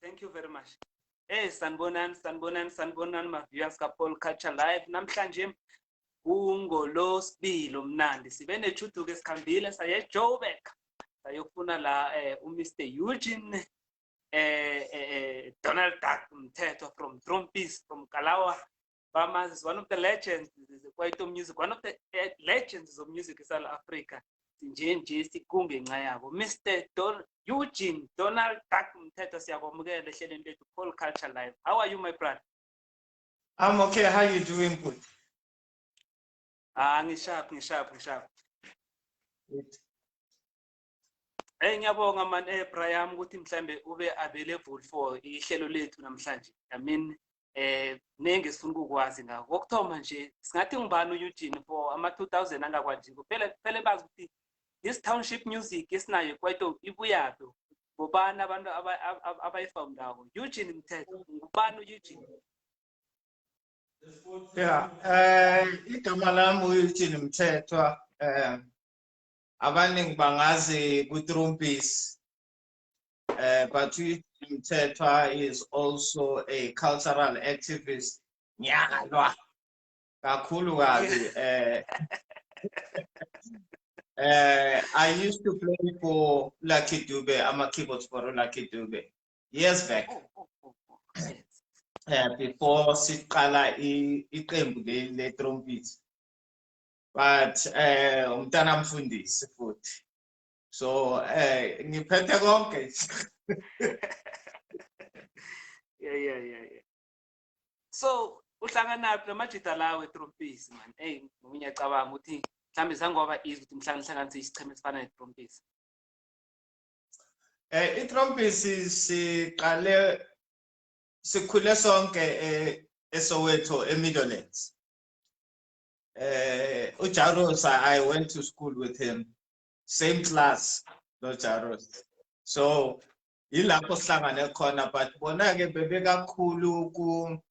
Thank you very much. Sanbonan ma viewers ka Paul Culture Live namhlanje ungolosibili umnandi sibe nechudu ke sikhambile saye Joburg sayofuna la Mr. Eugene Donald Duck Mthethwa from Trompies from Kalawa. Bamas is one of the legends, quite music, one of the legends of music in South Africa. Mr. Eugene Donald Duck Mthethwa siyabonga lehlelweni lethu Paul Culture Live. How are you, my brother? I'm okay. How you doing, good? Ngisharp. Ngiyabonga man Brian ukuthi mhlambe ube available for ihlelo lethu namhlanje. I mean nenge sifuna ukukwazi ngako. Kokuthoma nje singathi ngibani uEugene for ama 2000 angakwazi kuphela bazi ukuthi this township music isinayo kwaito ibuyaphi. Ngobani abantu abayifoundayo. Eugene Mthethwa ngubani uEugene? Yeah, igama lami uEugene Mthethwa abaningi bangazi ku Trompies, but Eugene Mthethwa is also a cultural activist. Nyalwa kakhulu kabi. I used to play for Lucky Dube. I'm a keyboard for Lucky Dube years back. Before siqala iqembu le Trompies. But umntana mfundisi futhi. So ngiphethe konke. Yeah. So uhlangana namajita lawe Trompies man. Ngiyacabanga ukuthi mhlambe sangoba easy ukuthi mhlanganise isicheme esifana neTrompies. iTrompies siqale sikhule sonke eSoweto eMidlands. Ujaros, I went to school with him, same class, no Jaros. So ilapho sihlangane khona, but bona ke bebe kakhulu ku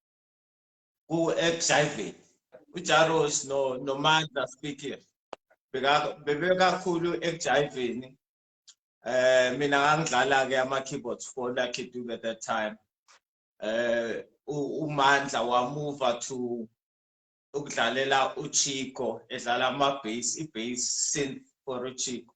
HIV. Ujaros no Mandla speaking. Bebe kakhulu HIV ni. Mina ngidlala ke ama keyboards for Lucky Dube at that time. uMandla wamuva to ukudlalela uChico edlala ama bass synth for uChico.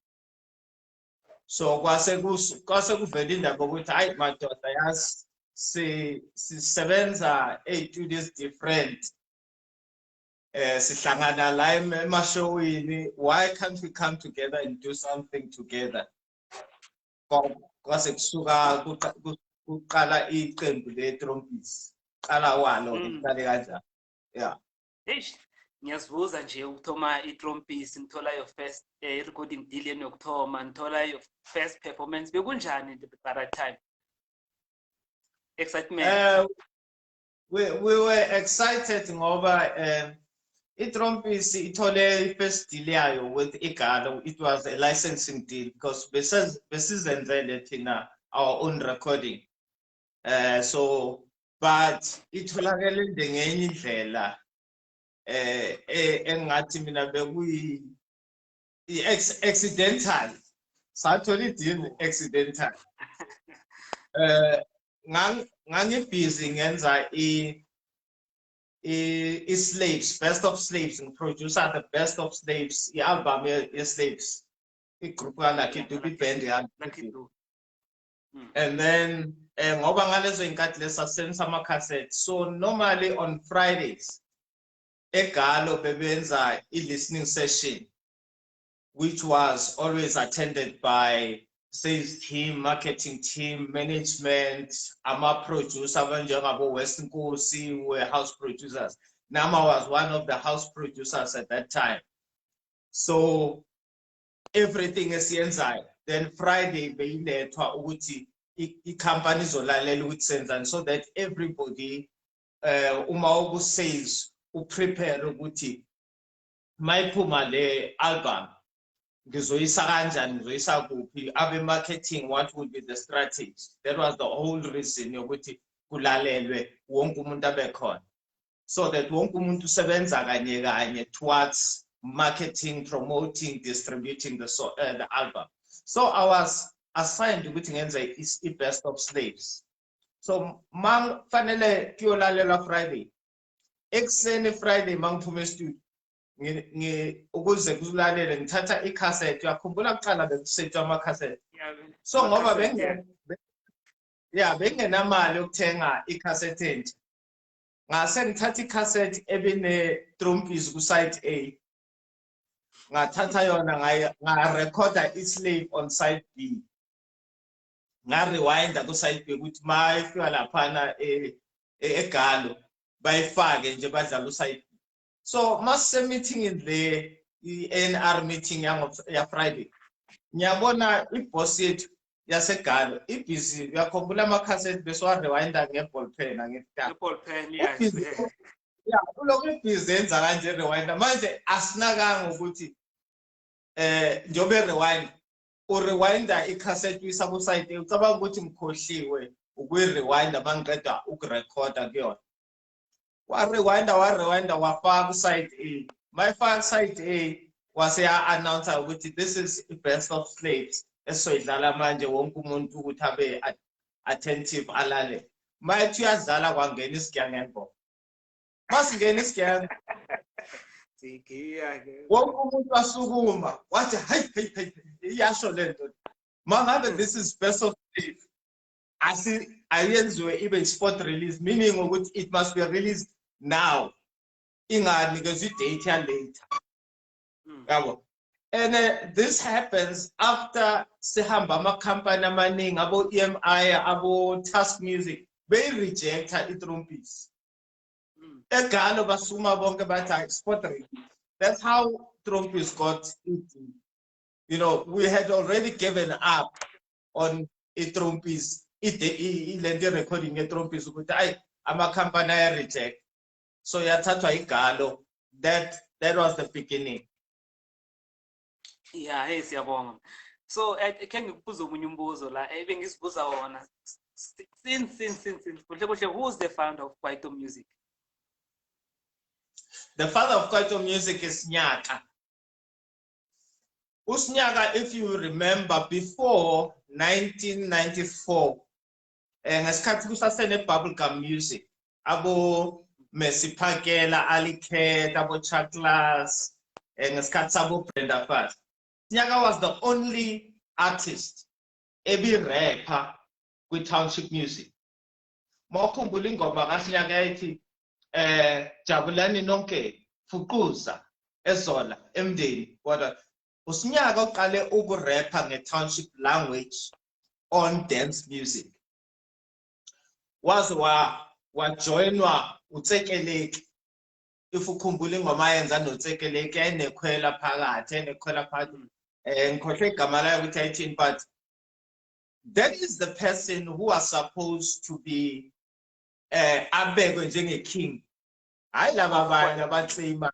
So kwase kuvela indaba ukuthi hayi madoda yazi sisebenza studios different, sihlangana la emashowini, why can't we come together and do something together? Kwase kusuka kuqala iqembu leTrompies qala walo iqale kanjani. Yeah. Ngiyazibuza nje ukuthoma iTrompies ngithola your first recording deal yokuthoma ngithola your first performance bekunjani at the right time? Excitement. We were excited ngoba iTrompies ithole first deal yayo with Igalo. It was a licensing deal because besizenzele thina our own recording. So but itholakele ngenye indlela engathi mina bekuyi accidental. Sathola idini accidental. Ngangibusy ngenza Slaves, Best of Slaves, and producer the Best of Slaves, album Slaves. Group Lucky Dube band. And then ngoba ngalezo inkathi lesasenza ama cassettes. So normally on Fridays eGalo bebenza listening session, which was always attended by sales team, marketing team, management, ama producer abanjengabo Western Kosi were house producers. Nama was one of the house producers at that time. So everything is inside. Then Friday beyilethwa ukuthi company zolalela ukuthi senzani, so that everybody uma uku sales uprepare ukuthi mayiphuma le album ngizoyisa kanjani, ngizoyisa kuphi, abe marketing, what would be the strategy. That was the whole reason yokuthi kulalelwe wonke umuntu abekhona, so that wonke umuntu usebenza kanye kanye towards marketing, promoting, distributing the album. So I assigned ukuthi ngenze i-best of slaves. So mang fanele kuyolalela Friday. Ekuseni Friday mangiphume e-studio ukuze kulalele ngithatha i-cassette. Uyakhumbula kuqala bekusethwa ama-cassette. So ngoba bengenamali yokuthenga i-cassette entsha. Ngase ngithatha i-cassette ebine Trompies ku side A. Ngathatha yona ngarecorda i-slave on side B. Nga-rewinda ku side B ukuthi mayifika laphana egalo bayifake nje badlala u-side B. So mase meeting in the A&R meeting ya Friday. Ngiyabona i-boss yethu yasegalo ibhizi. Uyakhumbula ama-cassette beswa-rewinda nge-ball pen nge-ball pen, yes. Yeah, ulokhu ibhizi yenza kanje rewinda manje asinakanga ukuthi njobe rewind urewinda i-cassette uyisa ku side A ucabanga ukuthi ngikhohliwe ukuyi-rewinda mangiqeda ukurecorda kuyona. Wa-rewinda wafaka ku side A. Mayifaka side A wase ya-announce ukuthi this is the best of slaves esoyidlala manje wonke umuntu ukuthi abe attentive alale. Mayithi uyadlala kwangena isigangengo. Masingena isigangengo wonke umuntu wasukuma wathi hayi iyasho lento. Mangabe this is best of slaves ayenziwe ibe spot release, meaning ukuthi it must be released now. Inganikezwe i-date ya later. Yabo. And this happens after sihamba ama-company amaningi abo EMI abo Task Music rejecta i-Trompies. Egalo basuma bonke bathi spot release. That's how Trompies got it. You know, we had already given up on i-Trompies. Ilento recording ye-Trompies ukuthi ay ama-company reject. So yathathwa igalo. That was the beginning. Yeah, hey siyabonga. So can ngikubuza omunye umbuzo la ebengisibuza wona since who's the founder of Kwaito Music? The father of Kwaito Music is Nyaka. Usnyaka, if you remember, before 1994, ngesikhathi kusasene bubblegum music, abo Messi Pakela, Ali Ket, abo Chaklas, ngesikhathi sabo Brenda Fast. Nyaka was the only artist, ebi rapper with township music. Mokhumbula ingoma kaSnyaka ethi jabulani nonke fukuza ezola emndeni kodwa uSnyaka uqale ukurapper nge-township language on dance music. Waze wajoinwa uTsekeleki. If ukhumbula ingoma yenza noTsekeleki enekhwela phakathi ngikhohle igama layo ukuthi ayithini, but that is the person who was supposed to be abekwe njenge-king. Hayi laba abanye abacima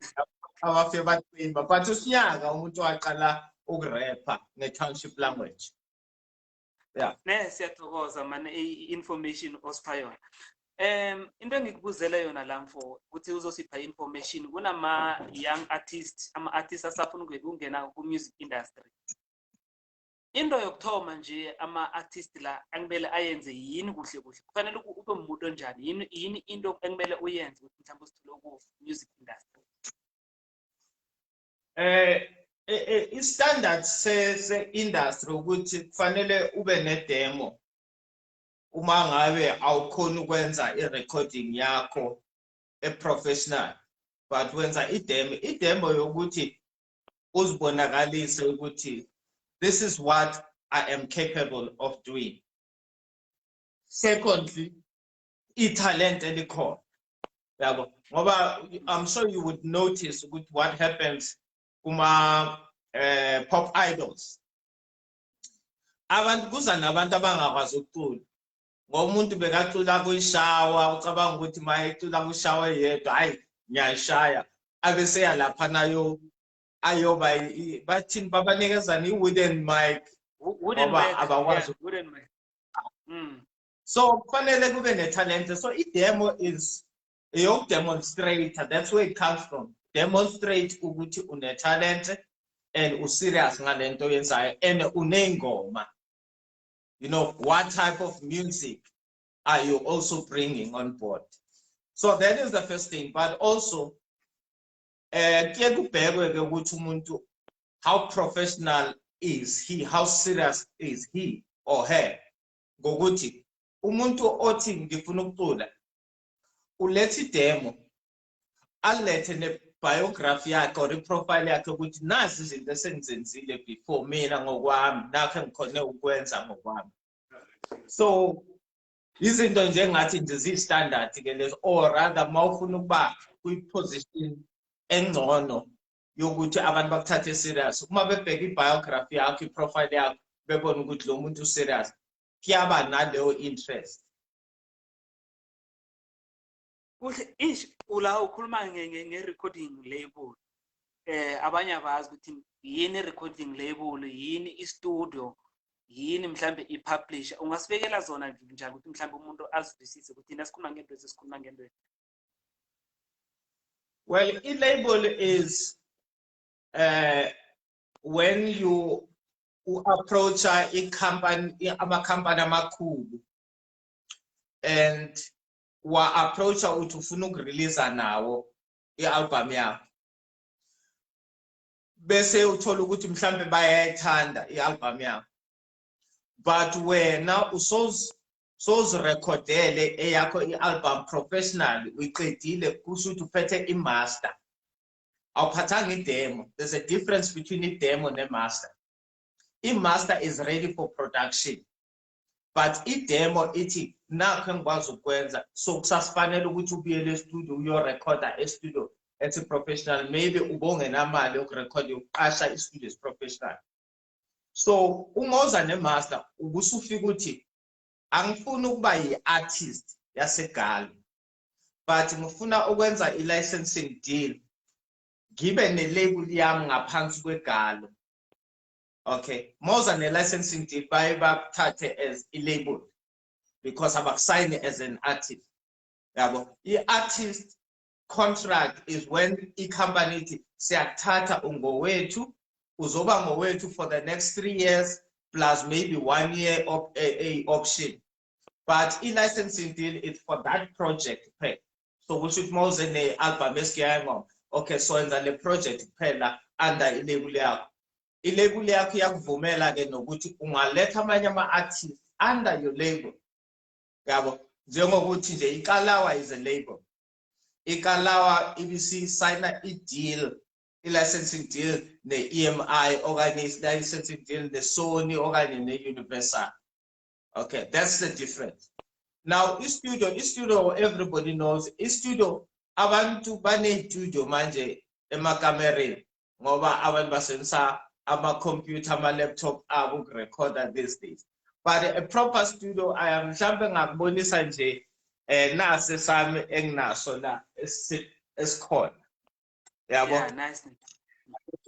abafe bacima, but uSnyaka umuntu waqala ukurapper nge-township language. Yeah. Siyathokoza man i-information osipha yona. Into engikubuzela yona la mfo ukuthi uzosipha information kunama young artists, ama-artists asafuna ukungena ku-music industry. Into yokuthoma nje ama-artist la angibele ayenze yini kuhle kufanele ube umuntu onjani, yini into engibele uyenze ukuthi mhlawumbe usithole ku-music industry? I-standard se-industry ukuthi kufanele ube ne-demo uma ngabe awukhona ukwenza i-recording yakho e-professional, but wenza i-demo yokuthi uzibonakalise ukuthi this is what I am capable of doing. Secondly, i-talent elikhona. Yabo, ngoba I'm sure you would notice what happens kuma pop idols. Abantu kuza nabantu abangakwazi ukucula. Ngomuntu bekacula kuyishawa ucabanga ukuthi mayecula kuyishawa yedwa hayi ngiyashaya abese yalapha nayo ayoba bathini babanikezana i-wooden mic ngoba abakwazi wooden mic. So kufanele kube ne-talent. So i-demo is demonstrate. That's where it comes from. Demonstrate ukuthi une-talent and userious ngalento yenzayo and unengoma. You know, what type of music are you also bringing on board? So that is the first thing. But also, how professional is he? How serious is he or her? Ngokuthi umuntu othi ngifuna ukucula ulethe idemo, alethe ne-biography yakhe or i-profile yakhe ukuthi nazi izinto esengizenzile before mina ngokwami, nakho engikhone ukwenza ngokwami. So izinto nje ngathi nje ziyi-standard ke lezo, or rather mawufuna ukuba kwi-position engcono yokuthi abantu bakuthathe serious, uma bebheka i-biography yakho, i-profile yakho, bebona ukuthi lo muntu serious, kuyaba naleyo interest. Ula ukhuluma nge-recording label. Abanye abazi ukuthi yini recording label, yini i-studio, yini mhlambe i-publisher. Ungasibekela zona njani ukuthi mhlambe umuntu azwisise ukuthi thina sikhuluma ngento esikhuluma ngento? Well, i-label is when you approach ama-company amakhulu and wa-approacha uthi ufuna ukureleasa nawo i-album yakho, bese uthola ukuthi mhlambe bayayithanda i-album yakho, but wena usozirekhodele eyakho i-album professionally, uyiqedile, kusho ukuthi uphethe i-master, awuphathanga i-demo. There's a difference between i-demo ne-master. I-master is ready for production, but i-demo ithi nakho engikwazi ukwenza, so kusasifanele ukuthi ubuyele e-studio uyorekhoda e-studio as a professional, maybe ubongenamali yokurekhoda, yokuqasha i-studio as professional. So ungoza ne-master ubusufika ukuthi angifuni ukuba yi-artist yaseGalo, but ngifuna ukwenza i-licensing deal, ngibe ne-label yami ngaphansi kweGalo. Okay, moza ne-licensing deal baye bakuthathe as i-label because abakusayini as an artist. Yabo, i-artist contract is when i-company ithi siyakuthatha ungowethu, uzoba ngowethu for the next 3 years plus maybe 1 year of a option. But i-licensing deal is for that project kuphela. So we should moze ne-album esikuyayengoma, okay, so enza le project kuphela under i-label yakho. I-label yakho iyakuvumela ke nokuthi ungaletha amanye ama-artists under your label. Yabo, njengokuthi nje iKalawa is a label. iKalawa ibisi-signa i-deal, i-licensing deal ne-EMI okanye i-licensing deal ne-Sony okanye ne-Universal. Okay, that's the difference. Now, i-studio everybody knows, i-studio abantu bane-studio manje emakamereni ngoba abantu basebenzisa ama-computer, ama-laptop abo ukurekhoda these days. But a proper studio, I am mhlambe ngakubonisa nje nase sami enginaso la esikhona. Yabo. Yeah, nice.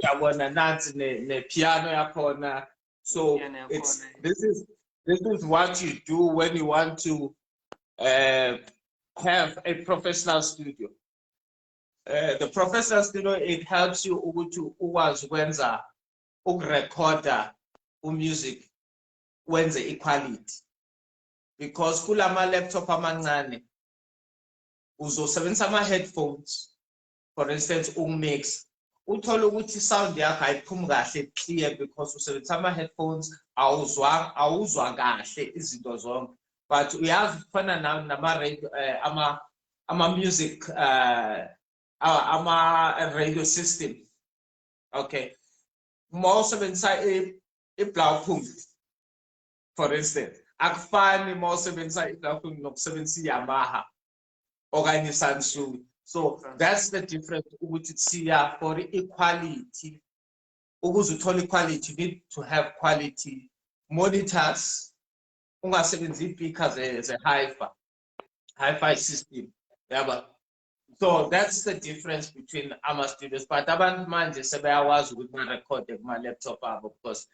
Yabona nansi ne-piano yakhona. So it's this is what you do when you want to have a professional studio. The professional studio, it helps you to ukwazi ukwenza ukurekhoda music wenze equality, because kulama laptop amancane uzosebenzisa ama headphones, for instance, mix uthola ukuthi sound yakho ayiphumi kahle clear because usebenzisa ama headphones, awuzwa kahle izinto zonke. But uyazi kufana nama radio ama music ama radio system. Okay, uma usebenzisa i-Blaupunkt, for instance, akufani uma usebenzisa i-Blaupunkt nokusebenzisa Yamaha okanye Samsung. So that's the difference, ukuthi siya for equality. Ukuze uthole equality, you need to have quality monitors, ungasebenzisa speakers as a hi-fi system. Yeah, so that's the difference between our studios. But abantu manje sebayawazi ukuthi barekhode kuma laptop abo, because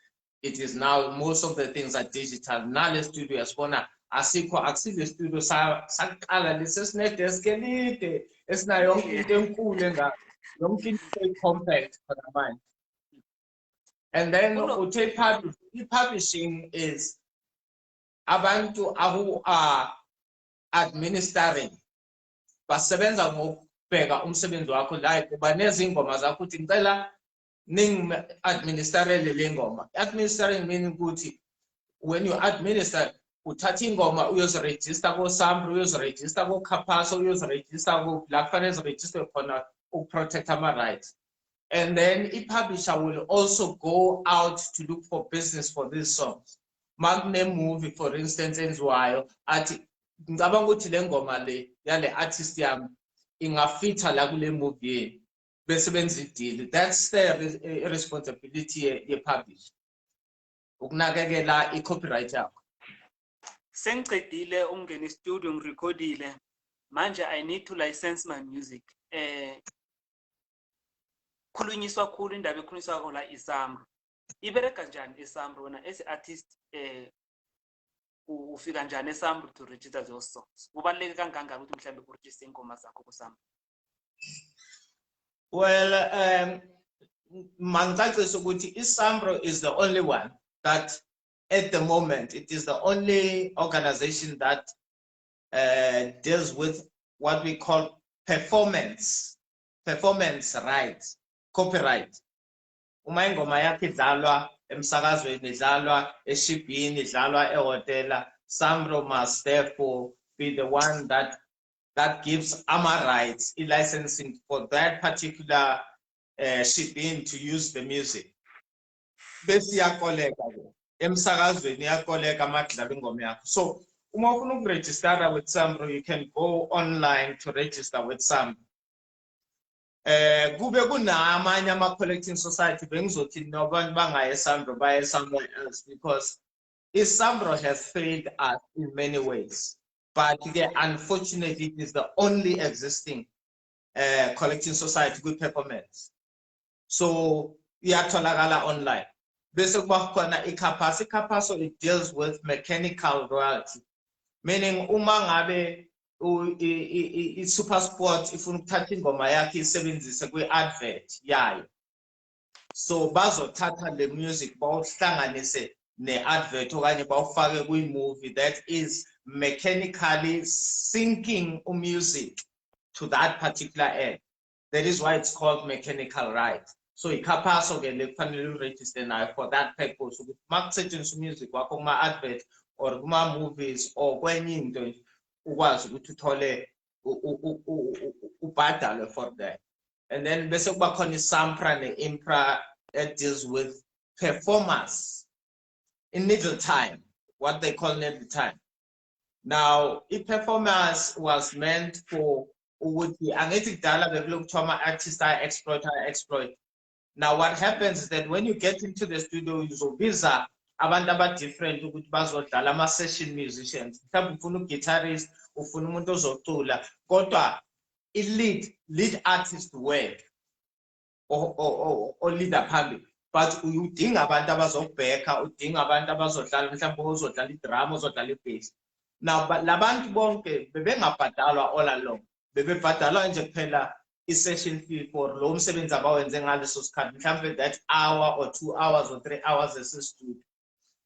it is now most of the things are digital. Nale studio yasibona akusile studio saqala lesine desk elide esinayo into enkulu enga yonke into compact for manje. And then publishing is abantu who are administering basebenza ngokubheka umsebenzi wakho like uba nezingoma zakho uthi ngicela administrele le ngoma. Administering meaning ukuthi when you administer uthatha ingoma uyoziregister ko SAMRO, uyoziregister ko Kapaso, uyoziregister ko la kufanele ziregister khona ukuprotect ama rights. And then a publisher will also go out to look for business for these songs. Magne movie, for instance, enziwayo athi ngicabanga ukuthi le ngoma le yale artist yami ingafitha la kule movie bese benza i-deal. That's the responsibility ye publisher ukunakekela i-copyright yakho. Sengicedile ungena e-studio ngirecordile manje I need to license my music. Khulunyiswa khulu indaba ekhulunyiswa kola iSAMRO. Ibereka njani iSAMRO wena as artist ufika njani eSAMRO to register those songs? Kubaluleke kangangani ukuthi mhlambe uregister ingoma zakho kuSAMRO? Well, mangicacise ukuthi iSAMRO is the only one that at the moment it is the only organization that deals with what we call performance rights, copyright. Uma ingoma yakho idlalwa emsakazweni, idlalwa eshibhini, idlalwa ehotela, SAMRO must therefore be the one that gives AMA rights, licensing for that particular shibhini to use the music. Bese iyakoleka emsakazweni iyakoleka makudlala ingoma yakho. So uma ufuna ukuregister with SAMRO, you can go online to register with SAMRO. Kube kunamanye ama-collecting society bengizothi nobantu bangaye SAMRO baye somewhere else because SAMRO has failed us in many ways. But unfortunately, it is the only existing collecting society with performance. So iyatholakala online. Bese kuba khona iKapaso. iKapaso, it deals with mechanical royalty, meaning uma ngabe i-SuperSport ifuna ukuthatha ingoma yakhe isebenzise kwi-advert yayo, so bazothatha le music bawuhlanganise ne-advert okanye bawufake kwi-movie that is mechanically syncing music to that particular ad. That is why it's called mechanical right. So iKapaso ke le kufanele uregister nayo for that purpose ukuthi makusetshenziswa music wakho kuma-advert or kuma-movies or kwenye into ukwazi ukuthi uthole ubhadale for that. And then bese kuba khona iSAMPRA ne-IMPRA that deals with performers in middle time, what they call middle time. Now, i-performers was meant for ukuthi angithi kudala bekulokhu kuthiwa ama-artists exploit. Now, what happens is that when you get into the studio, uzobiza abantu aba-different ukuthi bazodlala ama-session musicians. Mhlawumbe ufuna u-guitarist, ufuna umuntu ozocula, kodwa i-lead artist work or leader phambili. But udinga abantu abazokubheka, udinga abantu abazodlala, mhlawumbe ozodlala i-drum, ozodlala i-bass. Now, labantu bonke bebengabhadalwa all along. Bebebhadalwa nje kuphela i-session fee for lo msebenzi abawenze ngaleso sikhathi, mhlawumbe that hour or 2 hours or 3 hours ese-studio.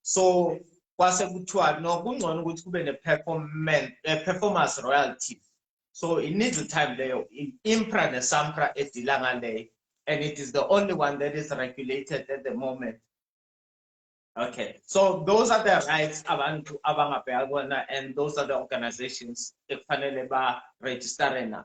So kwase kuthiwa no kungcono ukuthi kube ne-performance royalty. So it needs the time leyo i-IMPRA ne-SAMPRA edila ngaleyo, and it is the only one that is regulated at the moment. Okay, so those are the rights abantu abangabheka kona, and those are the organizations ekufanele ba-registere na.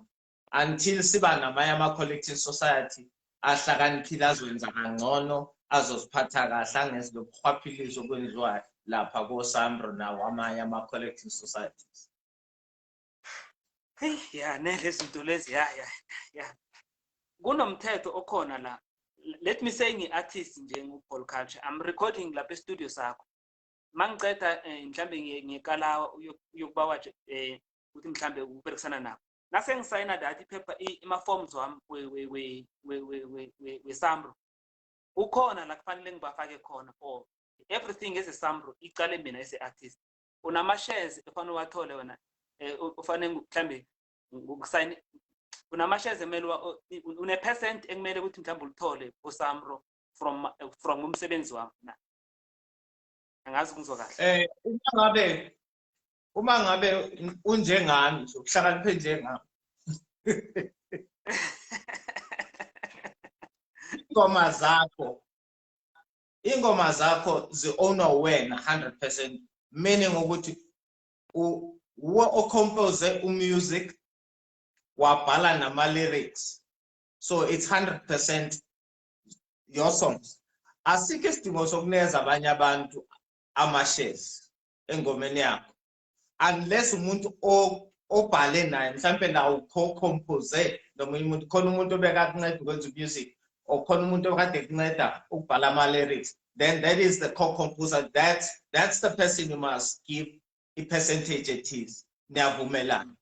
Until siba namanye ama-collecting society ahlakaniphile azwenza kangcono, azoziphatha kahle, angenzi lobuchwaphilizo okwenziwayo lapha ko-SAMRO nawo amanye ama-collecting societies. Hey, yeah, lezi zinto lezi, yeah. Kunomthetho okhona la. Let me say ngi-artist nje ngu-Paul Culture. I'm recording lapha e-studio sakho. Mangiceda mhlambe ngekalawa uyokubawa ukuthi mhlambe uberekisana nabo. Nase ngisayina that iphepha ima-forms wami we-SAMRO. Ukhona la kufanele ngibafake khona for everything as a SAMRO icale mina as a artist. Unama-shares efanele uwathole wena. Ufanele mhlambe ukusayina unama-shares emele une-percent ekumele ukuthi mhlawumbe ulithole uSAMRO from umsebenzi wami na. angazi kuzwa kahle. Uma ngabe unjengami ukuhlakaniphe njengami. Ingoma zakho zi-ownwa wena 100%, meaning ukuthi compose music wabhala nama-lyrics, so it's 100% your songs. Asikho isidingo sokunikeza abanye abantu ama-shares engomeni yakho, unless umuntu obhale naye mhlampe nawo co-compose nomunye umuntu, khona umuntu obekade kunceda ukwenza music or khona umuntu obekade kunceda ukubhala ama-lyrics, then that is the co-composer. That's the person you must give a percentage ethize, niyavumelana.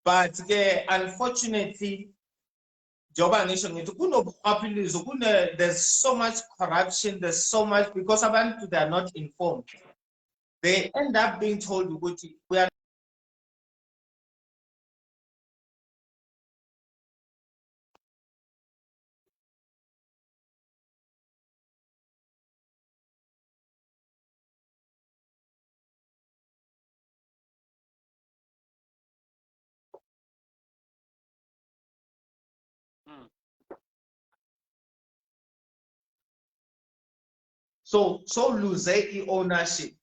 But unfortunately, there's so much corruption, there's so much, because abantu they are not informed. They end up being told we are so lose i-ownership.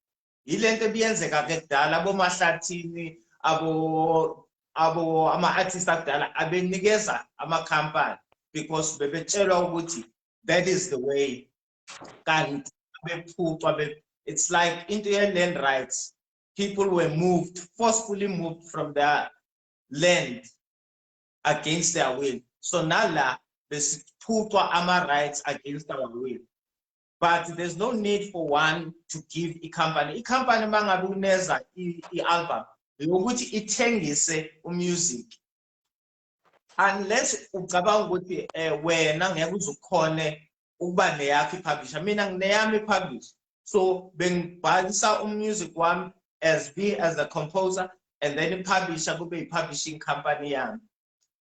Yilento ebiyenzeka kudala abomahlathini ama-artists akudala abenikeza ama-company because bebetshelwa ukuthi that is the way. Kanti bephucwa, it's like into your land rights. People were forcefully moved from their land against their will. So now besiphucwa ama-rights against our will. But there's no need for one to give a company. A company mangabe uneza i-album yokuthi ithengise music. Unless ucabanga ukuthi wena ngeke uzukhone ukuba neyakho i-publisher. Mina ngineyami i-publisher. So bengibhalisa music wami as a composer, and then i-publisher kube i-publishing company yami.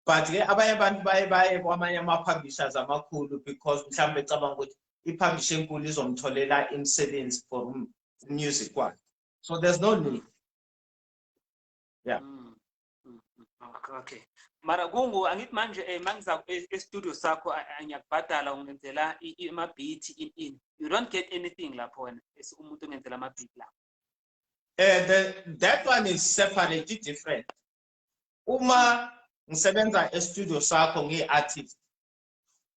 But abanye abantu baye kwamanye ama-publishers amakhulu because mhlambe ecabanga ukuthi i-publishing pool izomtholela imisebenzi for music wakhe. So there's no need. Yeah. Okay. Mara kungu angithi manje mangiza e-studio sakho angiyakubhadala ungenzela ama-beat in. You don't get anything lapho wena umuntu ongenzela ama-beat la. That one is separate, different. Uma ngisebenza e-studio sakho ngi-artist,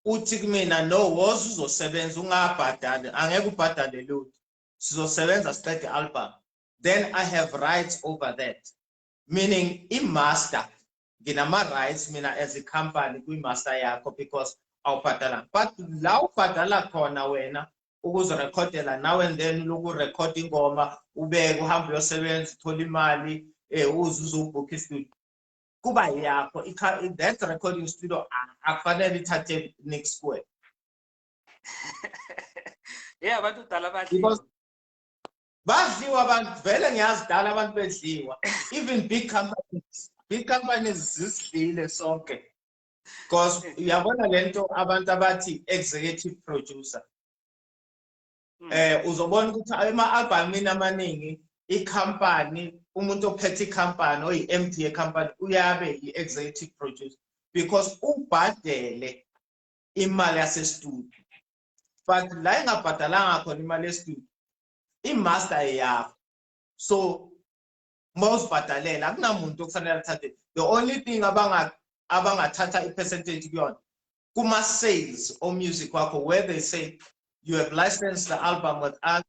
uthi kumina no woza uzosebenza ungabhadali, angeke ubhadale lutho, sizosebenza siqede album, then I have rights over that, meaning i-master nginama-rights mina as a company kwi-master yakho because awubhadala. But la ubhadala khona wena ukuzirekhodela now and then ulokurekhoda ingoma ubeke uhambe uyosebenza uthola imali uzubhukha istudio kuba yakho. That recording studio akufanele ithathe next square. Yeah, abantu dala badliwa. Badliwa abantu, vele ngiyazi dala abantu bedliwa. Even big companies zisidlile sonke. Because uyabona lento abantu abathi executive producer. Uzobona ukuthi ama-albumini amaningi i-company, umuntu ophethe i-company or i-MD ye-company uyabe i-executive producer because ubhadele imali yase-studio. But la ingabhadalanga khona imali ye-studio, i-master yakho. So most bhadalela akunamuntu okufanele athathe. The only thing abangathatha i-percentage kuyona kuma-sales or music wakho, where they say you have licensed the album with us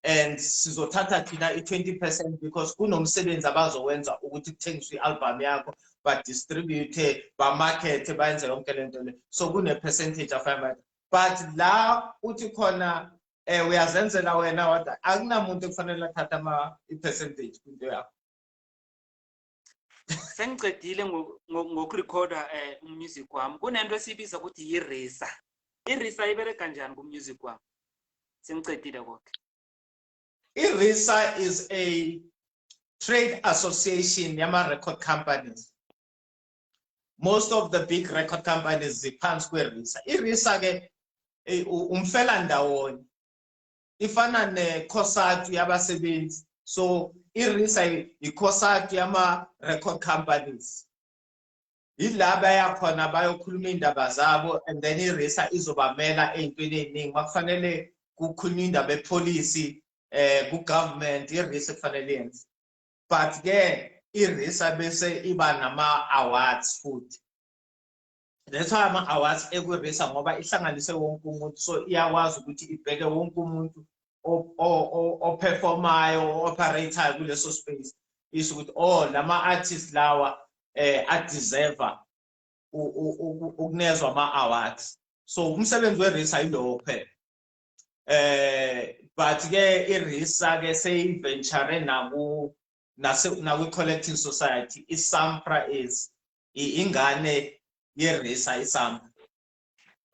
and sizothatha thina i-20% because kunomsebenzi abazowenza ukuthi kuthengiswe i-album yakho, but distribute, ba market, bayenze yonke lento le. So kune-percentage afana. But la uthi khona uyazenzela wena wada, akunamuntu okufanele athatha i-percentage kwinto yakho. Sengicedile ngokurekhoda music wami. Kunento esibiza ukuthi yi-RISA. I-RISA ibereka kanjani ku-music wami? Sengicedile konke. I-RISA is a trade association yama-record companies. Most of the big record companies ziphansi kwe-RISA. I-RISA ke umfela ndawonye. ifana ne-COSATU yabasebenzi. So iRISA i-COSATU yama-record companies. Yilaba yakhona bayokhuluma indaba zabo, and then iRISA izobamela ey'ntweni ey'ningi. Makufanele kukhulunywa indaba epolicy, ku-government, iRISA kufanele yenze. But-ke iRISA bese iba nama-awards futhi. That's why ama-awards ekwi-RISA ngoba ihlanganise wonke umuntu, so iyakwazi ukuthi ibheke wonke umuntu operformayo, o-operator kuleso space. Isho ukuthi lama-artists lawa adeserve ukunezwa ama-awards. So umsebenzi we-RISA yilowo kuphela. But-ke iRISA-ke seyiventure nakwi-collecting society. ISAMPRA is ingane yeRISA, iSAMPRA.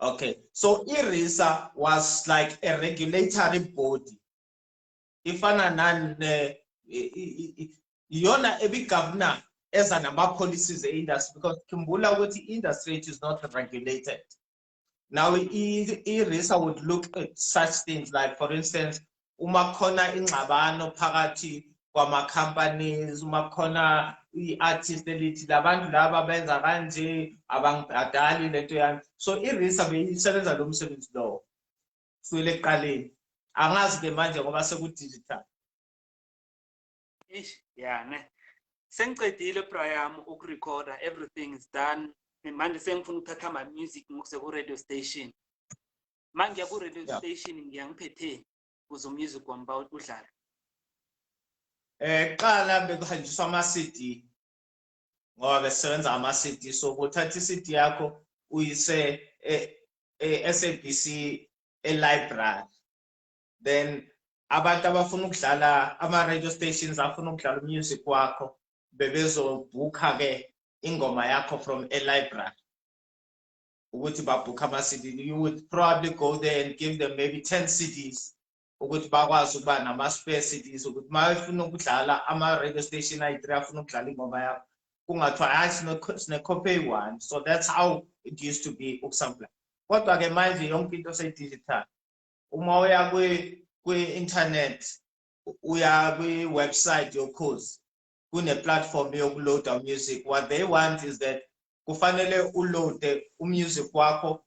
Okay, so iRISA was like a regulatory body. Ifana iyona ebi-governor eza nama-policies e-industry, because khumbula ukuthi industry is not regulated. Now iRISA would look at such things like, for instance, uma khona ingxabano phakathi kwama-companies, uma khona i-artist elithi labantu laba benza kanje abangibhadali lento yami. So iRISA beyisebenza lo msebenzi lowo kusukela ekuqaleni. Angazi-ke manje ngoba seku-digital. Yeah, ne. Sengicedile Brian ukurecorda, everything is done. Manje sengifuna ukuthatha ama music ngikuse ku radio station. Manje ku radio station ngiyangiphethe kuzo music wami udlala. Qala bekuhanjiswa ama-CD ngoba besebenza ama-CD, so uthatha i-CD yakho uyise SABC e-library, then abantu abafuna ukudlala ama-radio stations afuna ukudlala music wakho bebezobhukha-ke ingoma yakho from a-library ukuthi babhukha ama-CD. You would probably go there and give them maybe 10 CDs ukuthi bakwazi ukuba nama-spare CDs ukuthi uma ufuna ukudlala ama-radio station ayi-3 afuna ukudlala ingoma yakho kungathiwa hayi sine-copy eyi-1. So that's how it used to be ukusampla. Kodwa-ke manje yonke into seyi-digital. Uma uya kwi-internet uya kwi-website yokhozi kune-platform yokuloada music. What they want is that kufanele uloade umusic wakho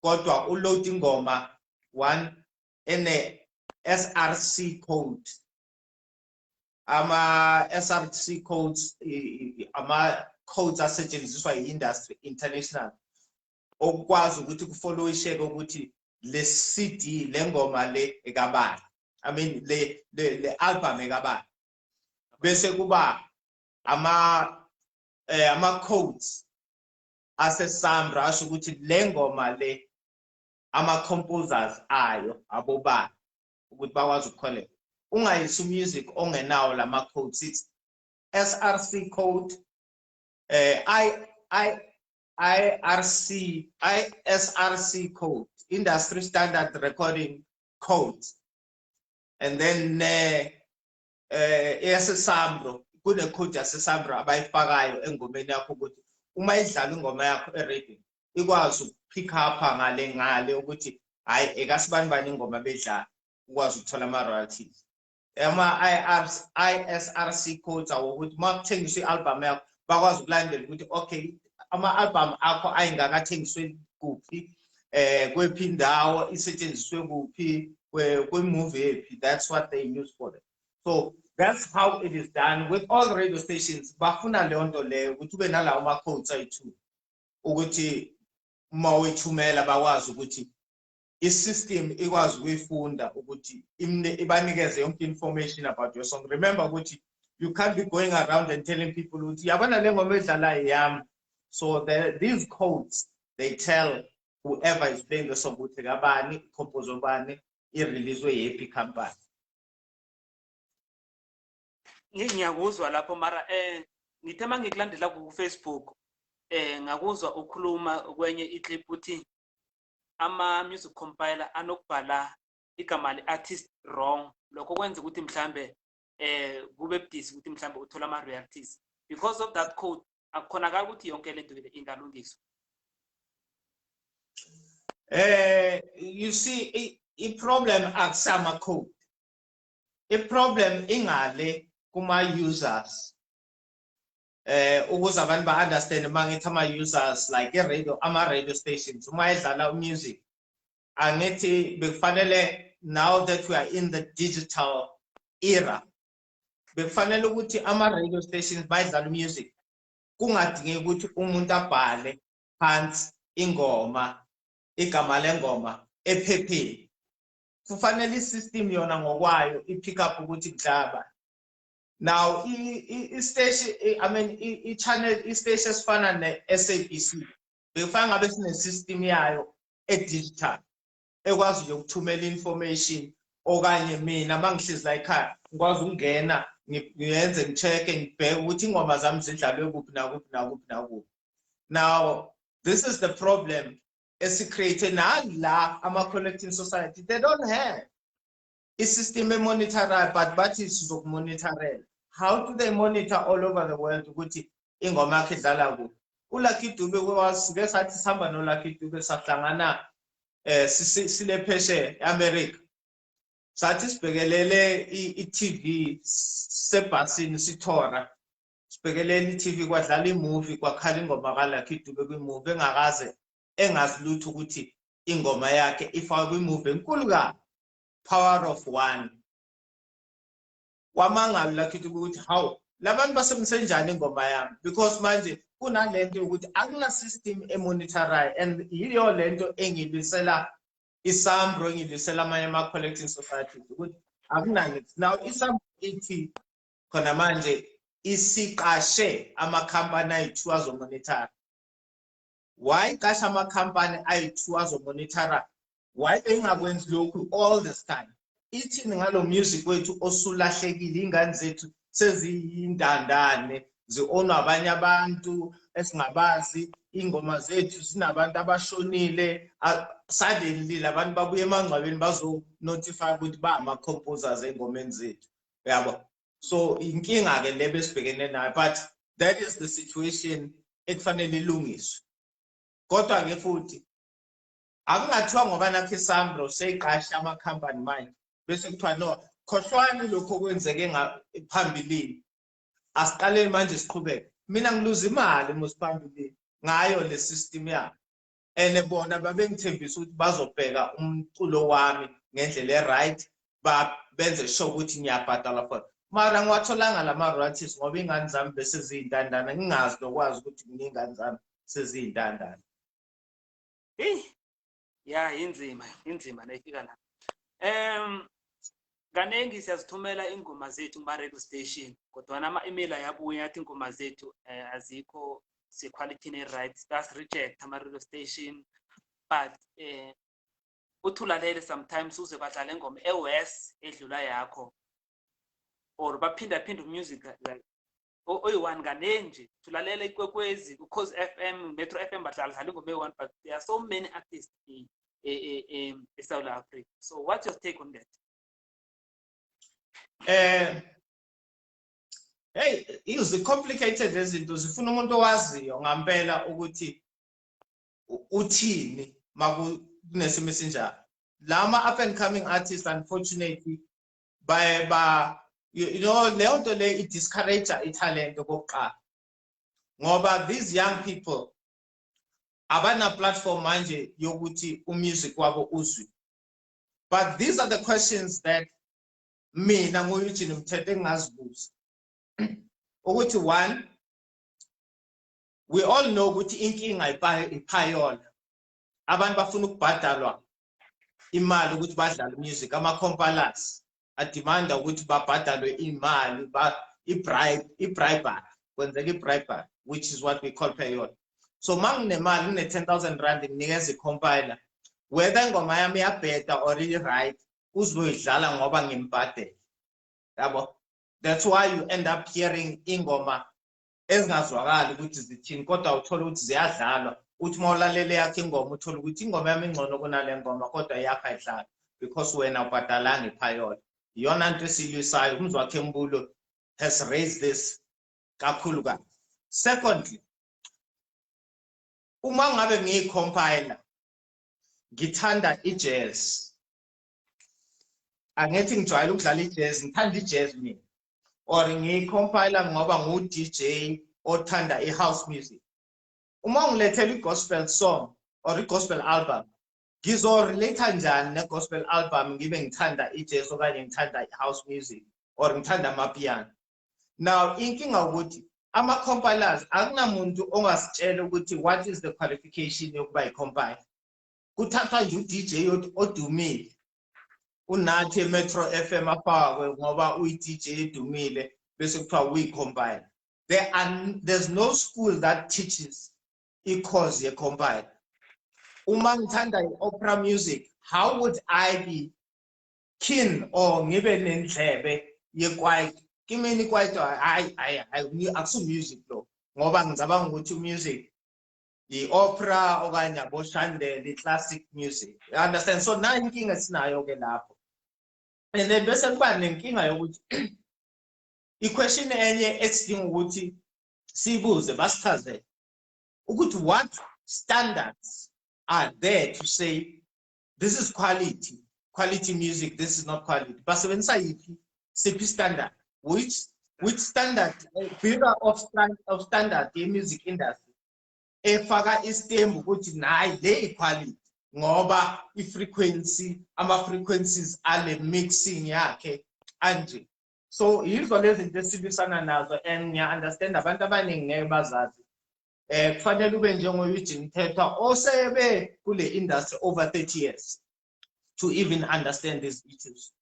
kodwa uload ingoma one ene SRC code. Ama-SRC codes ama-codes asetshenziswa yi-industry international okwazi ukuthi kufollow-isheke ukuthi le CD le ngoma le ekabani, I mean le album ekabani, bese kuba ama-codes ase-SAMRA asho ukuthi le ngoma le ama-composers ayo abobani ukuthi bakwazi ukuconnect. Ungayisi music ongenawo lama-codes, it's SRC code, ISRC code, Industry Standard Recording Code, and then SAMRA kune-code yase-SAMRA abayifakayo engomeni yakho ukuthi uma idlala ingoma yakho e-radio ikwazi ukupick up ngale ukuthi hayi ekasibani bani ingoma bedlala ukwazi ukuthola ama-royalties. Ama-ISRC codes awokuthi uma kuthengiswa i-album yakho bakwazi ukulandela ukuthi okay ama-album akho ayingakathengiswe kuphi, kwephi indawo isetshenziswe kuphi, kwe-movie ephi. That's what they use for it. So that's how it is done with all radio stations. Bafuna leyo nto leyo ukuthi ube nalawo ama-codes ayi-2 ukuthi uma uyithumela bakwazi ukuthi i-system ikwazi ukuyifunda ukuthi ibanikeze yonke information about your song. Remember ukuthi you can't be going around and telling people ukuthi yabona le ngoma edlalayo yami. So these codes, they tell whoever is playing the song ukuthi kabani compose obani i-release yephi company. Ngiyakuzwa lapho mara ngithe mangikulandela ku Facebook ngakuzwa ukhuluma kwenye iclip uthi ama-music compiler anokubhala igama le-artist wrong, lokho kwenza ukuthi mhlambe kube budisi ukuthi mhlambe uthola ama-royalties because of that code. Akukhonakala ukuthi yonke lento le ingalungiswa. You see, i-problem akusama code. I-problem ingale kuma-users. Ukuze abantu ba-understand mangithi ama-users like radio, ama-radio stations, uma edlala music. Angithi bekufanele now that we are in the digital era, bekufanele ukuthi ama-radio stations bayidlala music. Kungadingeki ukuthi umuntu abhale phansi ingoma, igama lengoma ephepheni. Kufanele i-system yona ngokwayo i-pick up ukuthi kudlaba. Now i-station, I mean i-channel, i-station esifana ne-SABC bekufanele ngabe sine-system yayo e-digital ekwazi ukuthumela information, okanye mina mangihlezi la ekhaya ngikwazi ukungena ngiyenze ngicheck ngibheke ukuthi ingoma zami zidlalwe kuphi nakuphi nakuphi nakuphi. Now this is the problem esi-create nala ama-collecting society, they don't have i-system emonitorayo, but bathi sizokumonitorela. How do they monitor all over the world ukuthi ingoma yakhe idlala kuphi? uLucky Dube sike sathi sihamba noLucky Dube sahlangana sile pheshe eAmerica, sathi sibhekelele i-TV sebhasini sithora, sibhekelele i-TV kwadlala imovie kwakhala ingoma kaLucky Dube kwimovie engakaze engazi lutho ukuthi ingoma yakhe ifakwe kwimovie enkulu kabi, Power of One. Wamangala Lucky Dube ukuthi hawu labantu basebenzise njani ingoma yami, because manje kunalento ukuthi akuna system emonitorayo, and yiyo lento engibisela isambro, engibisela amanye ama-collecting societies ukuthi akunani. Now isambro ithi khona manje isiqashe amakhampani ayi-2 azomonitora. Why kasha amakhampani ayi-2 azomonitora? Why engakwenzi lokhu all this time? Ithini ngalo music wethu osulahlekile, ingane zethu seziyindandane, zi-ownwa abanye abantu esingabazi, ingoma zethu zinabantu abashonile, suddenly abantu babuye emangcwabeni bazo-notify ukuthi ba ama-composers engomeni zethu, yabo. So inkinga ke lebe sibhekene nayo, but that is the situation ekufanele ilungiswe. Kodwa ke futhi akungathiwa ngoba nakho isambro seyiqasha amakhampani manje bese kuthiwa no, khohlwani lokho kwenzeke phambili, asiqaleni manje siqhubeke. Mina ngiluza imali mosiphambili ngayo le system yabo, and bona babengithembisa ukuthi bazobheka umculo wami ngendlela e-right, benze sure ukuthi ngiyabhadala for. Mara ngiwatholanga lama-royalties ngoba ingane zami bese ziyintandana, ngingazi lokwazi ukuthi ingane zami seziyintandana. Ya inzima nayifika la. Kaningi siyazithumela ingoma zethu kuma-radio station, kodwa ama-email ayabuya athi ingoma zethu azikho se-quality ne-right, bas-reject ama-radio station. But uthulalele sometimes uze badlala ingoma e-worse edlula yakho, or baphinda umusic like oyi-1 kanenje thulalele ikwekwezi uCause FM, Metro FM badlala ingoma e-1, but there are so many artists in South Africa. So what's your take on that? Hey, izi complicated lezinto, zifuna umuntu owaziyo ngempela ukuthi uthini makunesimo esinjalo. Lama up and coming artists unfortunately you know leyo nto le i-discourage i-talent kokuqala, ngoba these young people abana platform manje yokuthi umusic wabo uzwi. But these are the questions that mina ngoEugene Mthethwa engazibuza ukuthi, 1, we all know ukuthi inkinga iphayona, abantu bafuna ukubhadalwa imali ukuthi badlale music, ama-compilers adimanda ukuthi babhadalwe imali, i-bribery, kwenzeka i-bribery, which is what we call payola. So manginemali ngine 10,000 rand nginikeza i-compiler, whether ingoma yami iyabheda or i-right, uzoyidlala ngoba ngimbhadele, yabo. That's why you end up hearing ingoma ezingazwakali ukuthi zithini, kodwa uthola ukuthi ziyadlalwa. Uthi mawulalele yakhe ingoma uthola ukuthi ingoma yami ingcono kunale ngoma, kodwa yakhe ayidlala because wena ubhadalanga iphayona. Iyona nto esiyilwisayo. Umzwakhe Mbulo has raised this kakhulu kabi. Secondly, uma ngabe ngiyicompiler ngithanda i-jazz, angithi ngijwayele ukudlala ijazz ngithanda ijazz mina or ngicompile ngoba ngu-DJ othanda i-house music uma ngilethela i-gospel song or i-gospel album ngizorelate njani ne-gospel album ngibe ngithanda ijazz okanye ngithanda i-house music or ngithanda amapiano. Now inkinga ukuthi ama-compilers akunamuntu ongasitshela ukuthi what is the qualification yokuba i-compile. Kuthathwa nje u-DJ odumile unathi eMetro FM afakwe ngoba uyi-DJ edumile bese kuthiwa uyi-compile. There's no school that teaches i-course ye-compile. Uma ngithanda i-opera music, how would I be keen or ngibe nendlebe ye-kwaito? Kimini ikwaito akusu music lo ngoba ngicabanga ukuthi music i-opera okanye aboshandele i-classic music. You understand? So na inkinga sinayo ke lapho. And then bese kuba nenkinga yokuthi i-question enye esidinga ukuthi sibuze basichazele ukuthi what standards are there to say this is quality music, this is not quality. Basebenzisa yiphi siphi standard? Which standard figure of standard the music industry efaka istembu ukuthi nayi le quality ngoba ama-frequencies ale mixing yakhe anje. So yizo lezi zinto esibisana nazo and ngiya-understand abantu abaningi ngeke bazazi. Kufanele ube njengo-Eugene Mthethwa osebe kule industry over 30 years to even understand these issues.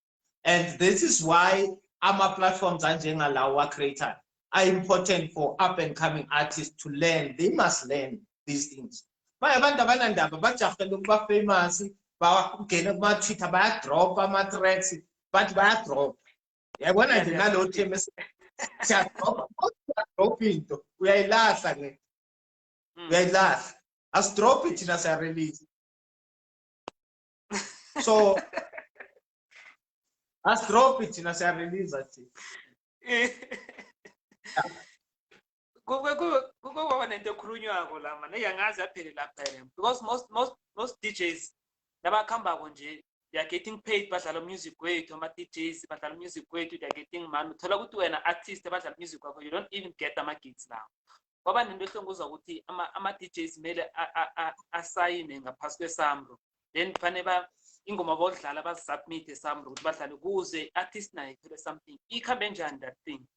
And this is why ama-platforms anjengalawa creator are important for up and coming artists to learn. They must learn these things. Abantu abanandaba bajahele ukuba famous, bangena kuma-Twitter baya-drop ama-tracks, but baya-drop. Yabona nje nalo theme siyadrop into, uyayilahla ke. Uyayilahla. As-drop it thina siya-release. So as-drop it thina siya-release athi. Kuba nento ekhulunywako la mana yangazi yaphele lapha because most DJs nabakhambako nje they are getting paid badlala music wethu ama DJs badlala music wethu they are getting money. Uthola ukuthi wena artist badlala music wakho you don't even get ama gigs now. Ngoba nento ehlongoza ukuthi ama DJs mele asayine ngaphasi kweSAMRO then fanele ingoma bodlala bazisubmit eSAMRO ukuthi badlale kuze artist naye ithole something. Ikhambe njani that thing?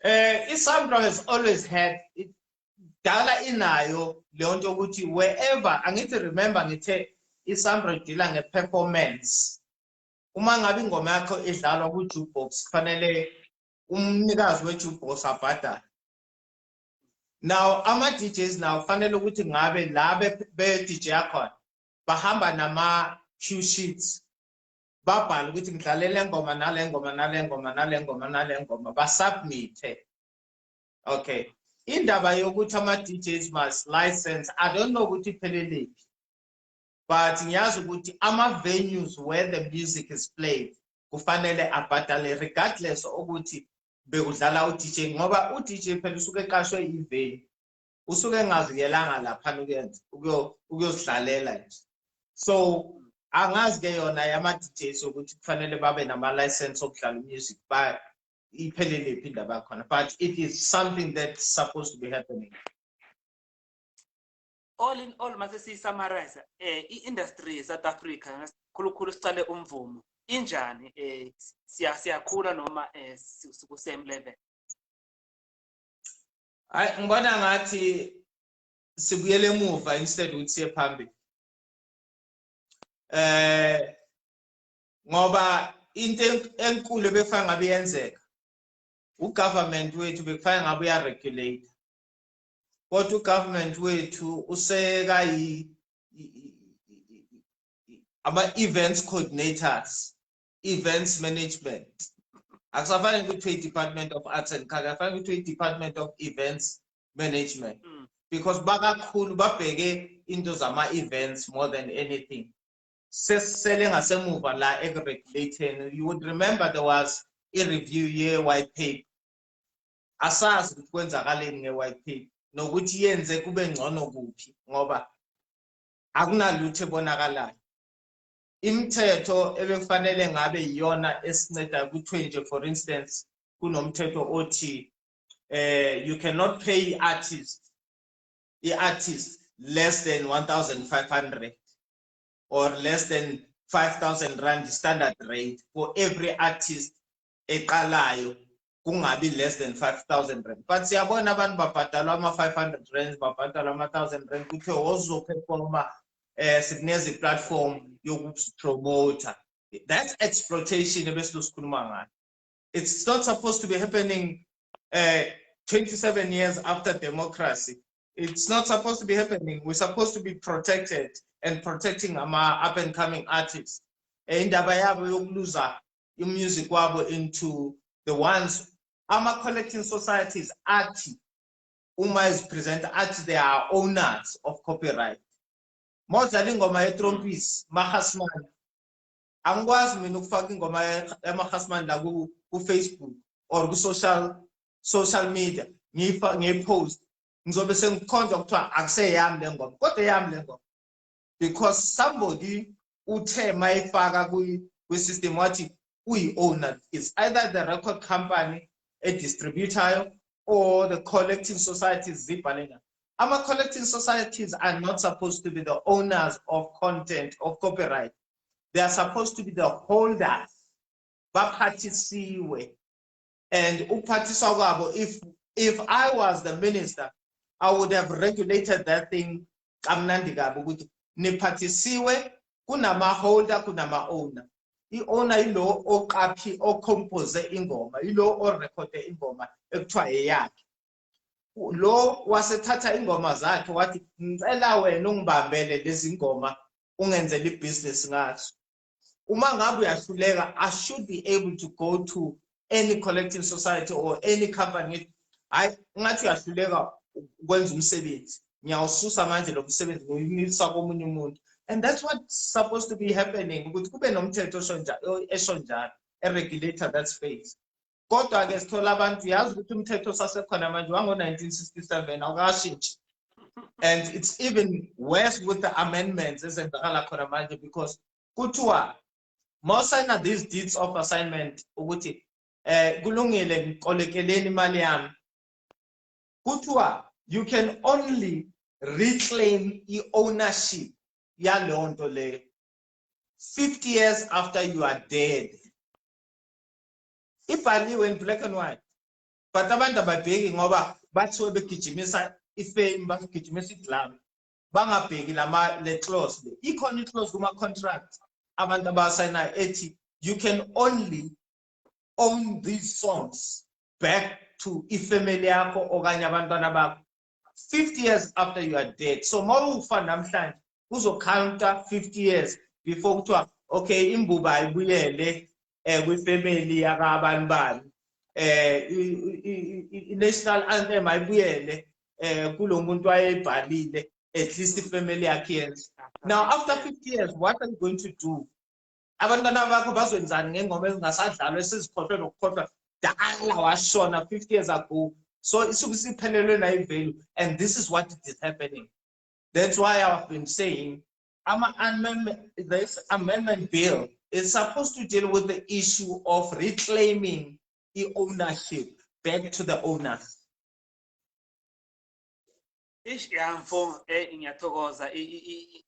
iSAMRO has always had it dala inayo leyo nto ukuthi wherever angithi remember ngithe iSAMRO idila ngeperformance. Uma ngabe ingoma yakho idlalwa ku-jukebox kufanele umnikazi we-jukebox abhadale. Now ama DJs now kufanele ukuthi ngabe la be DJ yakho bahamba nama cue sheets babhala ukuthi ngidlalele ngoma nale ngoma nale ngoma nale ngoma nale ngoma basubmit. Okay, indaba yokuthi ama DJs must license I don't know ukuthi ipheleleki, but ngiyazi ukuthi ama venues where the music is played kufanele abhadale regardless ukuthi bekudlala uDJ ngoba uDJ phela usuke eqashwe ivenue usuke engazikelanga lapha ukuyozidlalela nje. So angazi ke yona yama DJs ukuthi kufanele babe nama license okudlala music ba iphelele indaba yakhona, but it is something that's supposed to be happening. All in all mase si summarize i-industry South Africa khulukhulu sicale umvumo injani siyakhula noma siku same level? Ngibona ngathi sibuyele emuva instead ukuthi siye phambili. Ngoba into enkulu ebefanga ngabe yenzeka ugovernment wethu bekufana ngabe uyaregulate kodwa ugovernment wethu useka ama-events coordinators, events management. Akusafani kuthiwe i-Department of Arts and Culture, afani kuthiwe i-Department of Events Management because bakakhulu babheke into zama-events more than anything. Sesele ngasemuva la ekuregulating. You would remember there was a review ye-white paper. Asazi ukuthi kwenzakaleni nge-white paper nokuthi yenze kube ngcono kuphi ngoba akunalutho ebonakalayo. imithetho ebekufanele ngabe iyona esinceda ku-20 for instance kunomthetho othi you cannot pay artists less than 1,500 or less than 5,000 rand standard rate for every artist eqalayo kungabi less than 5,000 rand. But siyabona abantu babhadalwa ama-500 rand babhadalwa ama-1,000 rand kuthiwe wozoperforma sikuneze platform yokupromoter. That's exploitation ebesikhuluma ngayo. It's not supposed to be happening 27 years after democracy. It's not supposed to be happening. We're supposed to be protected and protecting our up-and-coming artists. Indaba yabo yokuluza music wabo into the ones collecting societies ati uma is present ati they are owners of copyright. Modlala ingoma ye-Trompies mahasman angikwazi mina ukufaka ingoma yamahasman la ku Facebook or ku social media ngipost ngizobe sengikhonza ukuthiwa akuseyami le ngoma kodwa eyami le ngoma because somebody uthe mayifaka kwi-system wathi uyi-owner. It's either the record company, a distributor, or the collecting societies. Collecting societies are not supposed to be the owners of content, of copyright. They are supposed to be the holders. And if I was the minister, I would have regulated that thing. Kunama holder, kunama owner. I-owner ilo oqaphi ocompose ingoma, ilo orekhode ingoma ekuthiwa eyakhe. Lo wasethatha ingoma zakhe wathi ngicela wena ungibambele lezi ngoma ungenzele ibusiness ngazo. Uma ngabe uyahluleka, I should be able to go to any collecting society or any company. Ngathi uyahluleka ukwenza umsebenzi. Ngiyawususa manje lo msebenzi ngiyimisa komunye umuntu. And that's what's supposed to be happening. A regulator that space. Kodwa ke sithola abantu yazi ukuthi umthetho sasekhona manje wango-1967 awukashintshi. And it's even worse with the amendments ezenzakala khona manje because kuthiwa mawusayina these deeds of assignment ukuthi kulungile ngiqolekeleni imali yami. Kuthiwa you can only reclaim ownership yalonto le 50 years after you are dead. Ibhaliwe in black and white. But abantu ababheki ngoba bathiwe begijimisa ifame bagijimisa iglam. Bangabheki le clause le. Ikhona i-clause kuma contract abantu abasayina ethi you can only own these songs back to ifamily yakho okanye abantwana bakho 50 years after you are dead. So mawufa namhlanje uzocounter 50 years before kuthiwa okay imbuba ayibuyele kwifamily yakabani bani i-national anthem ayibuyele kulo muntu ayebhalile at least ifamily yakhe yenza. Now after 50 years what are you going to do? Abantwana bakho bazwenzani ngengoma ezingasadlalwa esizikhohlwe nokukhohlwa dala washona 50 years ago. So isuke siphelelwe na ivalue, and this is what is happening. That's why I've been saying this amendment bill is supposed to deal with the issue of reclaiming the ownership back to the owners. Mfo ngiyathokoza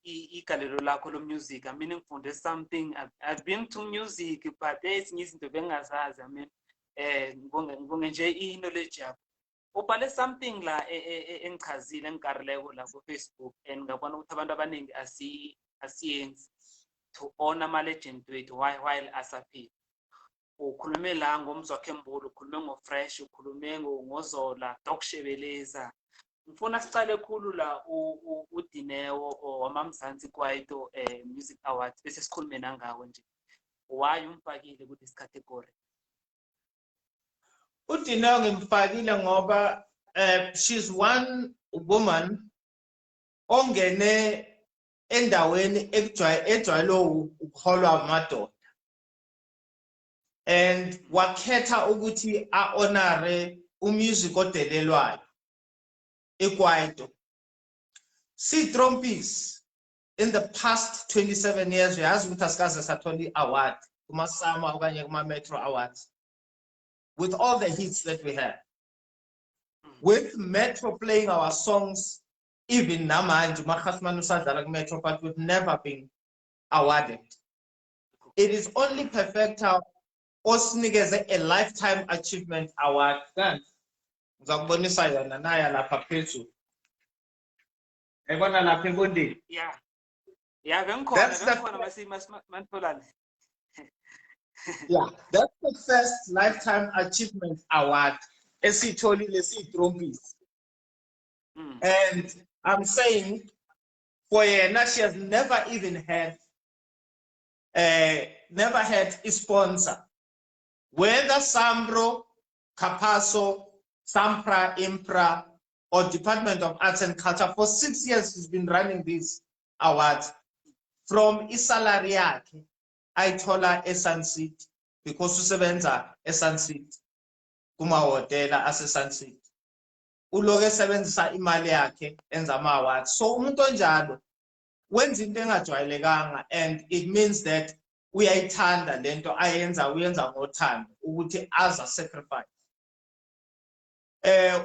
igalelo lakho lo music. I mean ngifunde something. I've been to music but ezinye izinto bengazazi. I mean ngibonge nje i-knowledge yakho. Ubhale something la engichazile engikarileko la ku Facebook and ngabona ukuthi abantu abaningi asiyenzi to honor ama legend wethu while asaphila. Ukhulume la ngomzwakhembulu, ukhulume ngoFresh, ukhulume ngoZola, Doc Shebeleza. Ngifuna sicale khulu la uDinewo wamaMzansi Kwaito Music Awards bese sikhulume nangawo nje. Why umfakile ku this category? uDinewo ngimfakile ngoba she's one woman ongene endaweni ejwayele ukuholwa amadoda and wakhetha ukuthi a-honore umusic odelelwayo eKwaito. Si Trompies in the past 27 years, uyazi ukuthi asikaze satholi award kuma-Sama okanye kuma-Metro Awards with all the hits that we have. With Metro playing our songs, even namanje uMakhasman usadlala ku-Metro, but we've never been awarded. It is only Perfecta osinikeze a lifetime achievement award. Ngizakubonisa yona naya lapha phezulu. Ebona lapha enkundeni. Yeah. Yeah, bengikhona masitholane. Yeah, that's the first lifetime achievement award esitholile siyi-Trompies. And I'm saying for yena, she has never even had a sponsor. Whether Sambro, Capasso, Sampra, Impra, or Department of Arts and Culture, for 6 years she's been running these awards. From isalari yakhe ayithola eSun City, because usebenza eSun City kumahhotela aseSun City. Uloke esebenzisa imali yakhe enza ama-awards. So umuntu onjalo wenza into engajwayelekanga, and it means that uyayithanda lento ayenza, uyenza ngothando ukuthi aza sacrifice.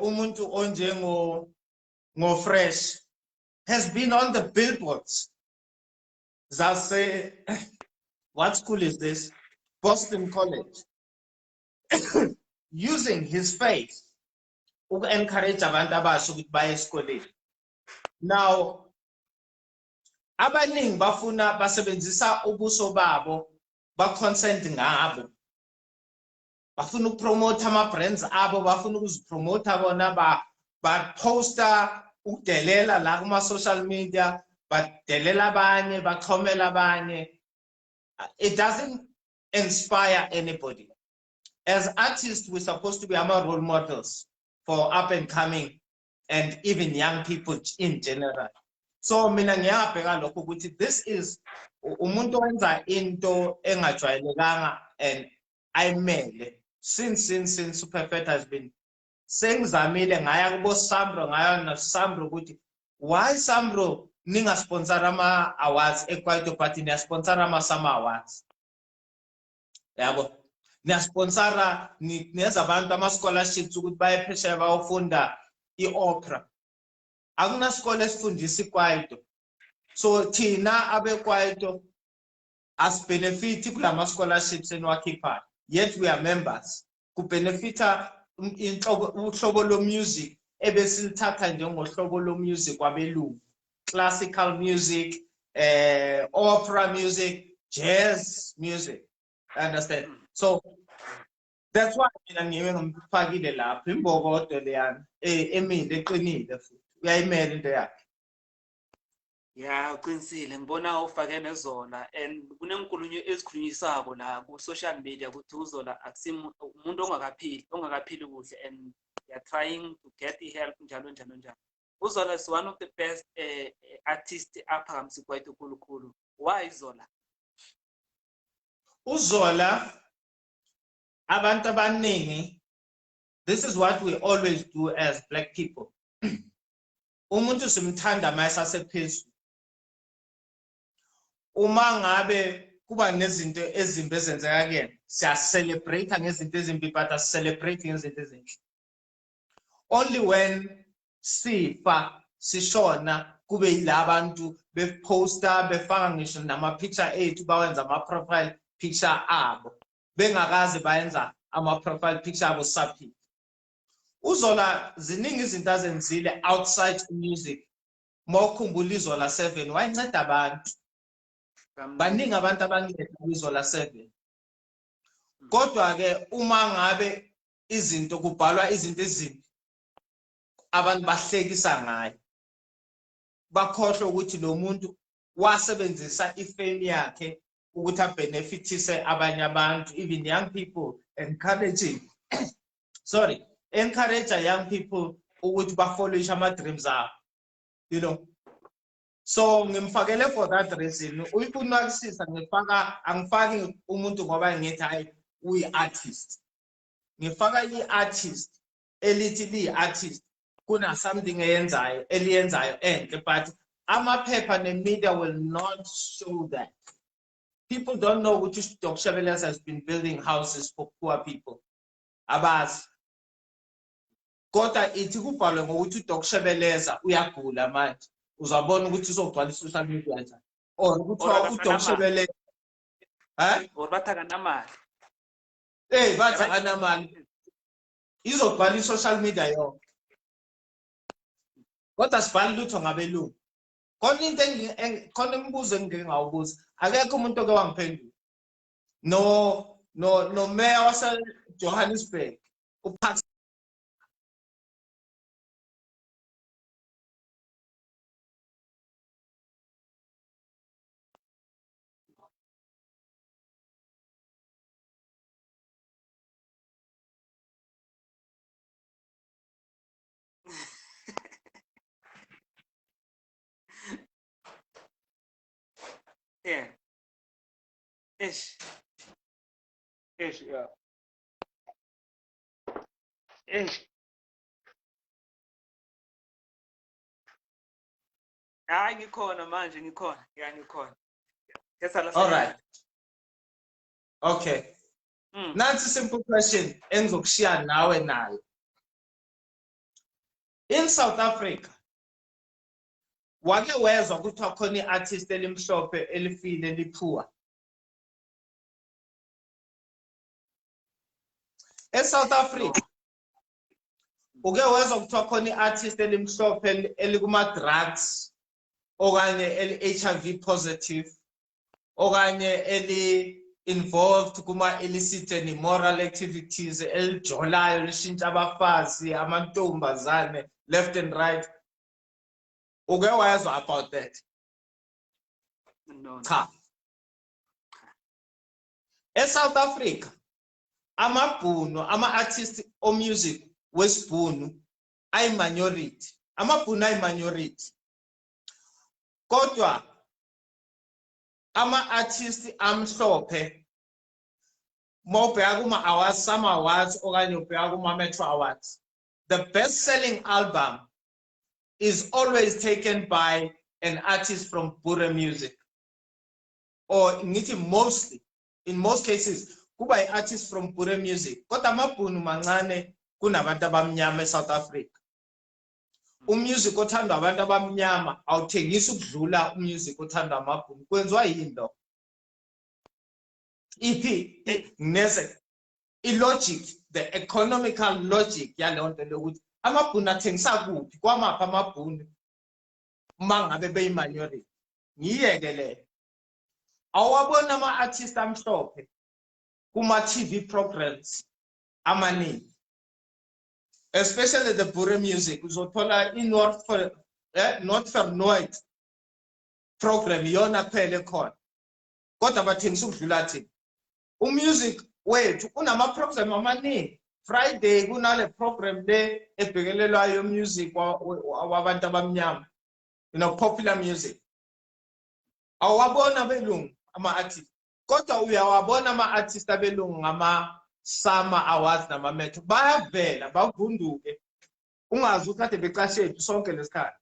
Umuntu onjengo Fresh has been on the billboards. Zase, what school is this? Boston College. Using his face to encourage abantu abasha ukuthi baye esikoleni. Now, abaningi bafuna basebenzisa ubuso babo ba-consent ngabo. Bafuna ukupromote ama-brands abo, bafuna ukuzipromota bona, ba-poster ukudelela la kuma-social media, badelela abanye, baxhomela abanye. It doesn't inspire anybody. As artists, we're supposed to be our role models for up and coming and even young people in general. So mina ngiyabheka lokho ukuthi this is umuntu wenza into engajwayelekanga, and ayimele since Superfet has been sengizamile ngaya kubo Sambro, ngaya na Sambro ukuthi why Sambro ninga sponsor ama awards eKwaito, but niya sponsor ama Sama Awards. Yabo, niya sponsora neza abantu ama scholarships ukuthi baye phesheya bayofunda iopera. Akuna skole esifundisa iKwaito. So thina abeKwaito as benefit kulama scholarships enwakhipha, yet we are members. Ku benefita uhlobo lo music ebesilithatha njengohlobo lo music wabelungu. Classical music, opera music, jazz music. Understand? So that's why mina ngiwe ngimfakile lapha imbokodo leyana emile eqinile futhi uyayimela into yakhe. Yeah, uqinisile ngibona ufake nezona, and kunenkulumo ezikhulunyisako la ku social media ukuthi uZola akusimuntu umuntu ongakaphili kuhle, and they are trying to get help njalo. uZola is one of the best artists aphakamisa iKwaito khulukhulu. Why Zola? uZola, abantu abaningi, this is what we always do as black people. Umuntu simthanda mayesasephezulu. Uma ngabe kuba nezinto ezimbi ezenzeka kuyena, siya celebrate ngezinto ezimbi, but as celebrating ngezinto ezinhle. Only when sifa sishona kube yilabantu beposter befaka ngisho nama picture ethu bawenza ama profile picture abo, bengakaze bayenza ama profile picture abo saphila. uZola ziningi izinto azenzile outside music. Mawukhumbula iZola 7 wayenceda abantu. Baningi abantu abanceda kwiZola 7. Kodwa ke uma ngabe izinto kubhalwa izinto ezimbi, abantu bahlekisa ngaye. Bakhohlwa ukuthi lo muntu wasebenzisa ifame yakhe ukuthi abenefitise abanye abantu, even young people, encourage young people ukuthi bafollowishe ama dreams abo, you know. So ngimfakele for that reason. Uyifuna ukusisa angifaki umuntu ngoba ngithi hayi uyi-artist. Ngifaka i-artist elithi li-artist kuna something eliyenzayo enhle, but amaphepha and media will not show that. People don't know which Dr. Shebeleza has been building houses for poor people. Abazi. Kodwa ithi kubhalwe ngokuthi uDr Shebeleza uyagula manje. Uzabona ukuthi uzogcwala social media njani. Or ukuthi uDr Shebeleza or bathakanamali. Bathakanamali. Izogcwala social media yonke. Kodwa sibhali lutho ngabelungu. Khona into khona imibuzo engingawubuza. Akekho umuntu oke wangiphendula. No mayor wase Johannesburg. Uphathi Yeah. Ish, yeah. Ish. Hayi ngikhona manje ngikhona. Yeah, ngikhona. All right. Okay. That's a simple question. Engizokushiya nawe nayo. In South Africa, wake wezwa ukuthi khona iartist elimhlophe elifile liphuwa? eSouth Africa uke wezwa ukuthi khona iartist elimhlophe elikuma drugs okanye eli-HIV positive okanye eli-involved kuma illicit and immoral activities elijolayo lishintsha abafazi amantombazane left and right? Uke wezwa about that? No. Cha. eSouth Africa amabhunu ama-artists o music wesibhunu ayi-minority. Amabhunu ayi-minority. Kodwa ama-artists amhlophe mawubheka kuma-awards, some awards okanye ubheka kuma-Metro Awards, the best-selling album is always taken by an artist from Boere music. Or mostly, in most cases, kuba artists from Boere music. Kodwa amabhunu mancane kunabantu abamnyama eSouth Africa. Umusic othandwa abantu abamnyama awuthengisa ukudlula umusic othandwa amabhunu. Kwenziwa yini lo? Iphi neze logic, the economical logic yalonto lokuthi amabhunu athengisa kuphi kwamapha amabhunu mangabe beyi-minority. Ngiyekele. Awabona ama-artists amhlophe kuma-TV programs amaningi, especially the Boere music. Uzothola i-North Vernoot program yona kuphela khona, kodwa bathengisa ukudlula thina. Umusic wethu unama-program amaningi. Friday kunale program le ebhekelelwayo music wabantu abamnyama, popular music. Awabona belungu ama-artists, kodwa uyawabona ama-artists abelungu ngama-Summer Awards nama-Metro. Bayavela bavunduke, ungazi ukuthi kade becashephi sonke lesikhathi.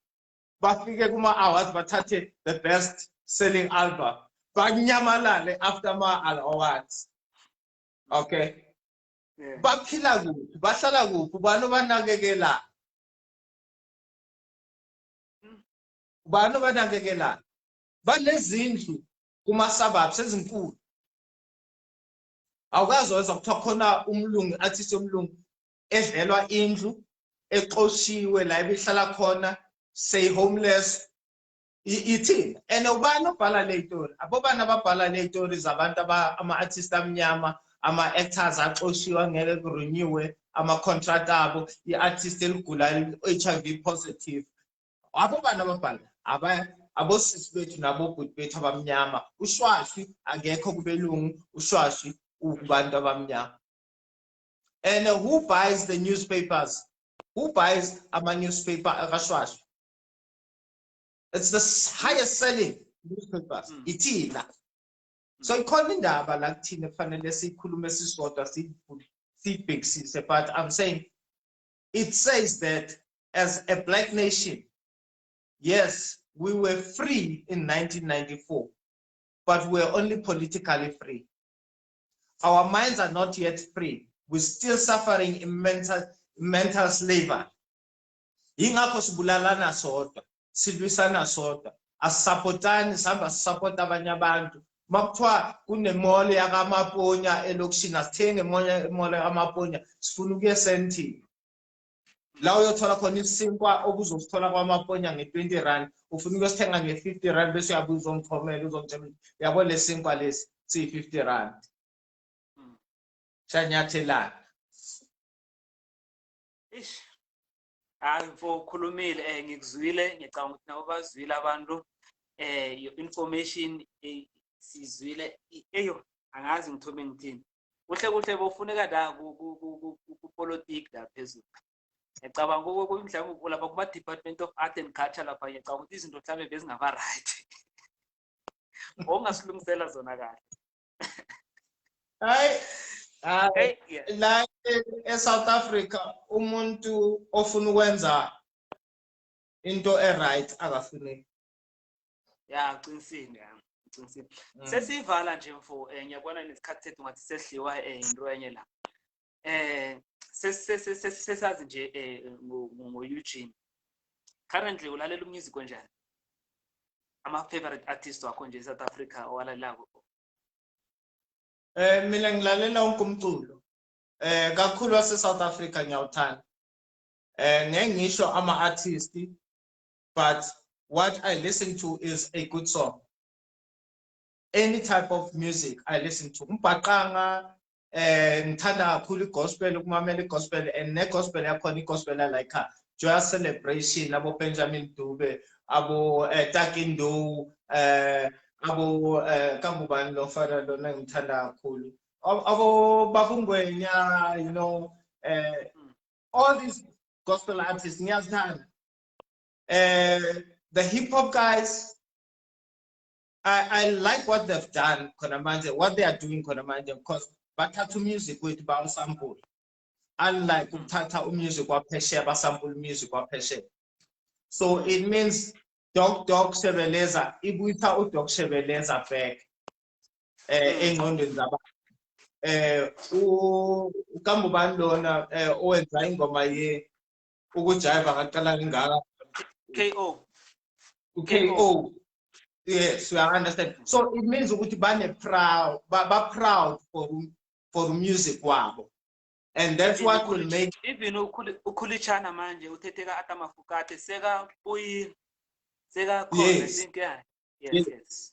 Bafike kuma-awards bathathe the best selling album, banyamalale after ama-awards. Okay. Yeah. Baphila kuphi, bahlala kuphi, ubani obanakekela? Ubani obanakekela? Banezindlu kuma-suburbs ezinkulu. Awukazi wezwa kuthiwa khona umlungu, artist omlungu edlelwa indlu, exoshiwe la ebihlala khona, say homeless. Ithini? And ubani obhala le story? Abobani ababhala le story zabantu ama-artist amnyama, ama-actors axoshiwe angeke kurenewe ama-contract abo, i-artist eligula HIV positive. Abobani ababhala? Abosisi bethu nabobhuti bethu abamnyama. Ushwashi akekho kubelungu, ushwashi ukubantu abamnyama. And who buys the newspapers? Who buys ama-newspaper akashwashi? It's the highest selling newspapers. Ithina. So ikhona indaba la kuthina kufanele sikhulume sisodwa sibhekisise, but I'm saying it says that as a black nation, yes, we were free in 1994, but we're only politically free. Our minds are not yet free. We're still suffering in mental slavery. Yingakho sibulalana sodwa, silwisana sodwa, asupportani sihamba support abanye abantu. Makuthiwa kunemole yakamaponya elokishini asithenge imole yakamaponya sifuna ukuya sentini. La uyothola khona isinkwa obuzosithola kwamaponya nge-20 rand, ufuna ukuyosithenga nge-50 rand bese uyabuza ungithomela uzongitshela yabo lesinkwa lesi siyi-50 rand. Shanyathelana. Ish. Hayi mfo ukhulumile ngikuzwile ngicabanga ukuthi nabo bazwile abantu your information sizwile eyo angazi ngithome ngithini kuhle bofuneka la ku politics la phezulu ngicabanga ukuthi mhlawumbe lapha kuma Department of Art and Culture lapha ngicabanga ukuthi izinto mhlawumbe bezingaba right ongasilungisela zona kahle hayi la eSouth Africa umuntu ofuna ukwenza into right akafuneki. Ya qinisile qinisile sesivala nje mfo ngiyabona nesikhathi sethu ngathi sehliwa into enye la sesazi nje ngo Eugene currently ulalela umusic kanjani ama favorite artists wakho nje eSouth Africa owalalako mina ngilalela wonke umculo kakhulu wase South Africa ngiyawuthanda ngeke ngisho ama artists, but what I listen to is a good song. Any type of music I listen to. Umbaqanga ngithanda kakhulu gospel, ukumamela gospel, and ne gospel yakhona gospel like her Joyous Celebration, abo Benjamin Dube, abo Takindo, abo kangubani lo fana lona ngithanda kakhulu, abo Babungwenya, you know, all these gospel artists ngiyazithanda. The hip hop guys, I like what they've done, what they are doing, because bathatha music with ba sample, unlike ukuthatha music waphesheya ba sample music waphesheya. So it means Doc Shebeleza ibuyitha uDoc Shebeleza back engqondweni zabantu. Ukambubani lona owenza ingoma ye ukujiva ngaqala ngaka KO. Yes, we understand. So it means ukuthi bane proud, proud for music wabo, and that's what will make even ukhulichana manje uthetheka atamafukate seka khona think yes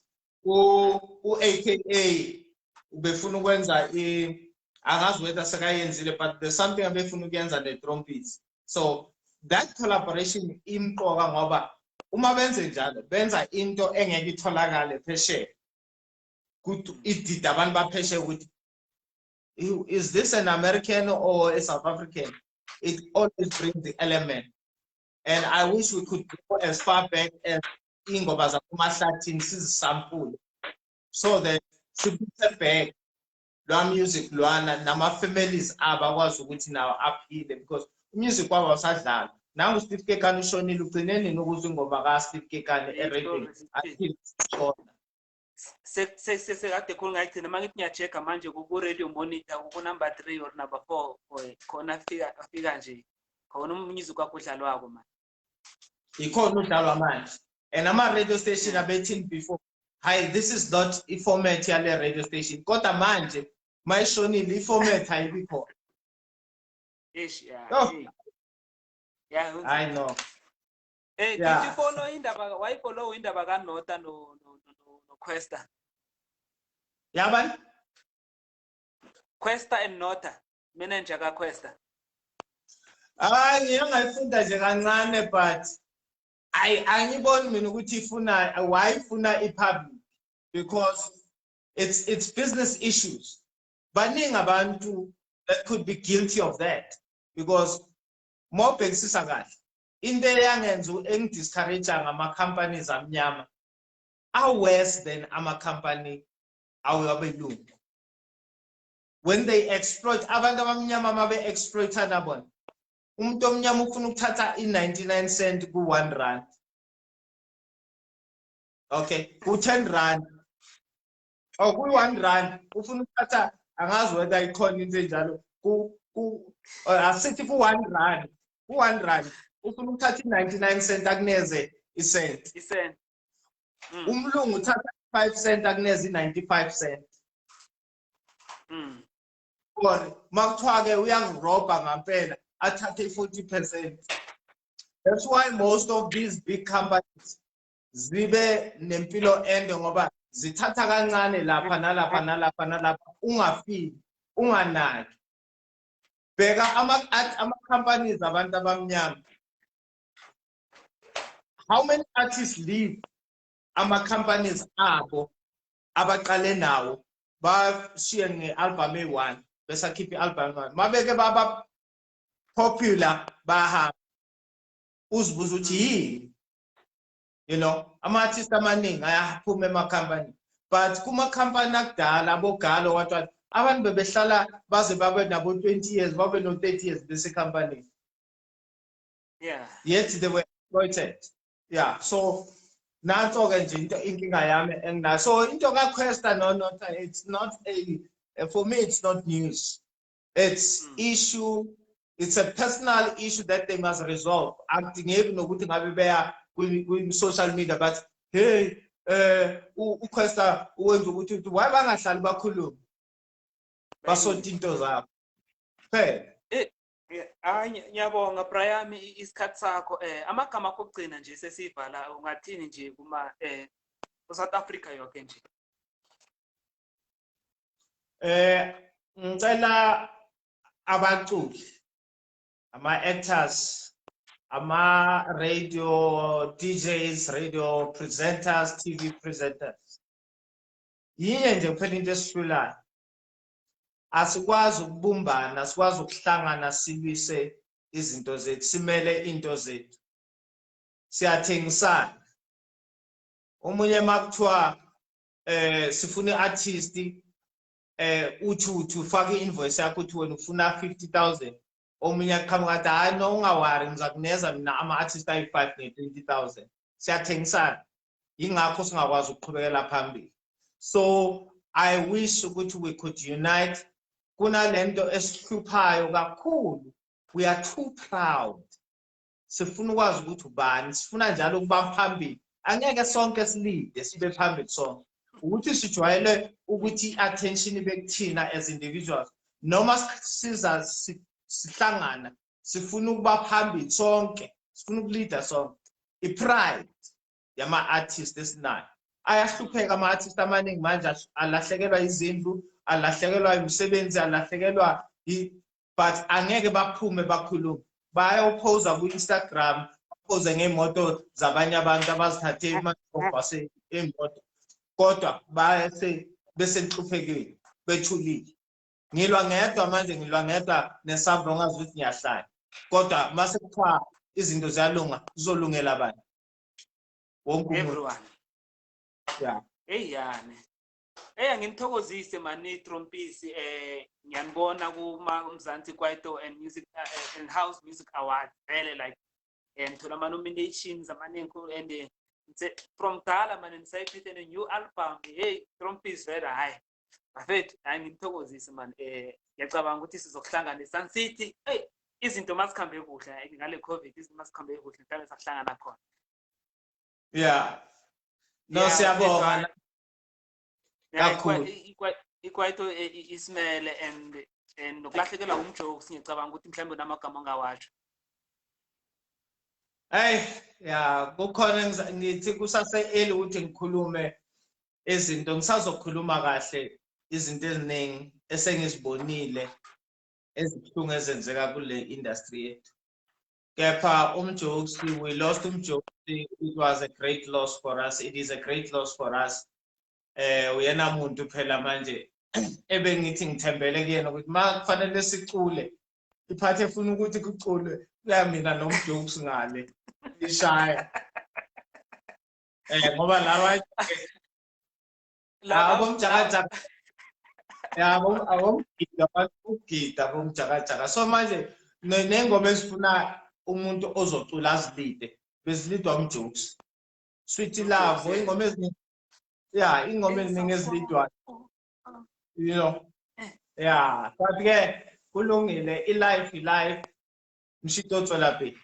AKA ubefuna ukwenza angazi whether sekayenzile, but there's something abefuna ukuyenza ne Trompies. So that collaboration imqoka ngoba uma benze njalo benza into engeke itholakale phesheya kuthi idida abantu baphesheya ukuthi is this an American or a South African. It always brings the element, and I wish we could go as far back as ingoma zakumahlathini sizisample so that sibuthe back lwa music lwana nama families abakwazi ukuthi nawo aphile, because music wabo usadlala. Now Steve Kekana ushonile ugcineni nokuthi ingoma ka Steve Kekana erating aphile shona sekade khona ngayigcina mangithi ngiyachecka manje ku radio monitor ku number 3 or number 4 khona afika nje khona umusic wakho udlalwako manje ikhona udlalwa manje, and ama radio station abethi before, hi, this is not a format yale radio station kodwa manje mayishonile iformat ayibikho. Yeah, I know. Did you follow indaba? Why follow indaba kaNota no Questa? Yeah, man. Questa and Nota, manager ka Questa. Ngiyangayifunda nje kancane, but angiboni mina ukuthi ifuna why ifuna ipublic, because it's business issues. Baningi abantu that could be guilty of that, because more bhekisisa kahle into eyangenza engidiscourage ngama companies amnyama are worse than ama company awabelungu. When they exploit abantu abamnyama mabe exploiter nabona, umuntu omnyama ufuna ukuthatha i99 cent ku 1 rand, Okay, ku-10 rand. Oh, ku-1 rand. Ufuna ukuthatha angazi whether ikhona into enjalo. Asithi ku-1 rand. Ku-1 rand. Ufuna ukuthatha i-99 cent akuneze i-cent. I-cent. Umlungu uthatha 5 cent akuneze i-95 cent. Or makuthiwa-ke uyangirobha ngampela athathe i-40%. That's why most of these big companies zibe nempilo ende ngoba zithatha kancane lapha nalapha ungafiki unganaki. Bheka ama-companies abantu abamnyama. How many artists leave ama-companies abo abaqale nawo bashiye nge-album eyi-1 bese akhiphe i-album eyi-1 mabeke baba popular bahamba uzibuza ukuthi yini, you know, ama-artist amaningi ayaphuma ema-company but kuma-company akudala abogalo what abantu bebehlala baze babe nabo 20 years babe no 30 years bese company. Yeah, yet they were exploited. Yeah, so nanso-ke nje into inkinga yami enginayo. So into kaQuesta no, it's not for me it's not news. It's issue, it's a personal issue that they must resolve. Akudingeki nokuthi ngabe beya social media but hey uQuesta uwenza ukuthi why bangahlali bakhuluma basonto into zabo. Phela ngiyabonga Brian isikhathi sakho. Amagama akho okugcina nje sesivala ungathini nje kuma South Africa yonke nje? Ngicela abaculi, ama-actors, ama-radio DJs, radio presenters, TV presenters. Yinye nje kuphela into esishulayo. Asikwazi ukubumbana, asikwazi ukuhlangana silwise izinto zethu, simele into zethu. Siyathengisana. Omunye makuthiwa sifuna i-artist uthi ufake i-invoice yakho uthi wena ufuna 50,000. Omunye aqhamuka athi hayi no ungawari ngizakuneza mina ama-artist ayi-5 ne-20,000. Siyathengisana. Yingakho singakwazi ukuqhubekela phambili. So I wish ukuthi we could unite. Kunalento esihluphayo kakhulu. We are too proud. Sifuna ukwazi ukuthi ubani, sifuna njalo ukuba phambili. Angeke sonke silide sibe phambili sonke. Ukuthi sijwayele ukuthi attention ibe kuthina as individuals. Noma sihlangana, sifuna ukuba phambili sonke, sifuna ukuleader sonke. I-pride yama-artist esinayo. Ayahlupheka ama-artist amaningi manje alahlekelwa izindlu, alahlekelwa imisebenzi, alahlekelwa but angeke baphume bakhulume. Bayophosa ku-Instagram, pose ngemoto zabanye abantu abazithathe emabhasi emoto. Kodwa bese nhluphekile bethulile. Ngilwa ngedwa manje ngilwa ngedwa nesabro ngazi ukuthi ngiyahlala. Kodwa mase kuthiwa izinto ziyalunga zizolungela abantu. Wonke Everyone. Yeah. Eyane. Ngimthokozise mani Trompies ngiyanibona kuma Mzansi Kwaito and Music and House Music Awards vele like ngithola ama nominations amaningi and from dala manje nisayiphethe a new album. Hey Trompies vele hayi bafethu ngimthokozise man. Ngiyacabanga ukuthi sizokuhlangana eSun City. Hey izinto masikhambe kuhle ngale COVID izinto masikhambe kuhle mhlawumbe sakuhlangana khona. Yeah. No siyabonga. Ikwaito isimele and nokulahlekelwa umjokes ngicabanga ukuthi mhlawumbe namagama angawasho. Hey, yeah, kukhona ngithi kusase early ukuthi ngikhulume izinto ngisazokhuluma kahle izinto eziningi esengizibonile ezibuhlungu ezenzeka kule industry yethu. Kepha umjokes, we lost umjokes. It was a great loss for us. It is a great loss for us. Uyena muntu phela manje ebengithi ngithembele kuyena ukuthi kufanele sicule iphathi efuna ukuthi kuculwe la mina nomjokes ngale ishaya ngoba lawa abomjakajaka abomgida bomjakajaka. So manje nengoma ezifuna umuntu ozocula azilide bezilidwa umjokes. Sweet Love, ingoma eziningi. Yeah, ingoma eziningi ezilidwa. You know. Yeah, but ke kulungile i-life mshito utswelaphi.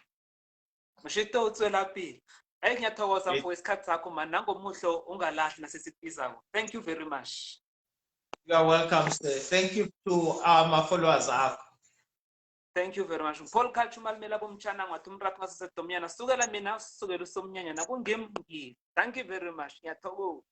Mshito utswelaphi. Hayi ngiyathokoza for isikhathi sakho man, nangomuhlo ungalahli nasesibizako. Thank you very much. You are welcome, sir. Thank you to my followers. Thank you very much. Paul Kachuma limela bomtshana ngathi umrathu ngasesedomyana sukela mina usukela usomnyanya nakungemi. Thank you very much. Ngiyathokoza.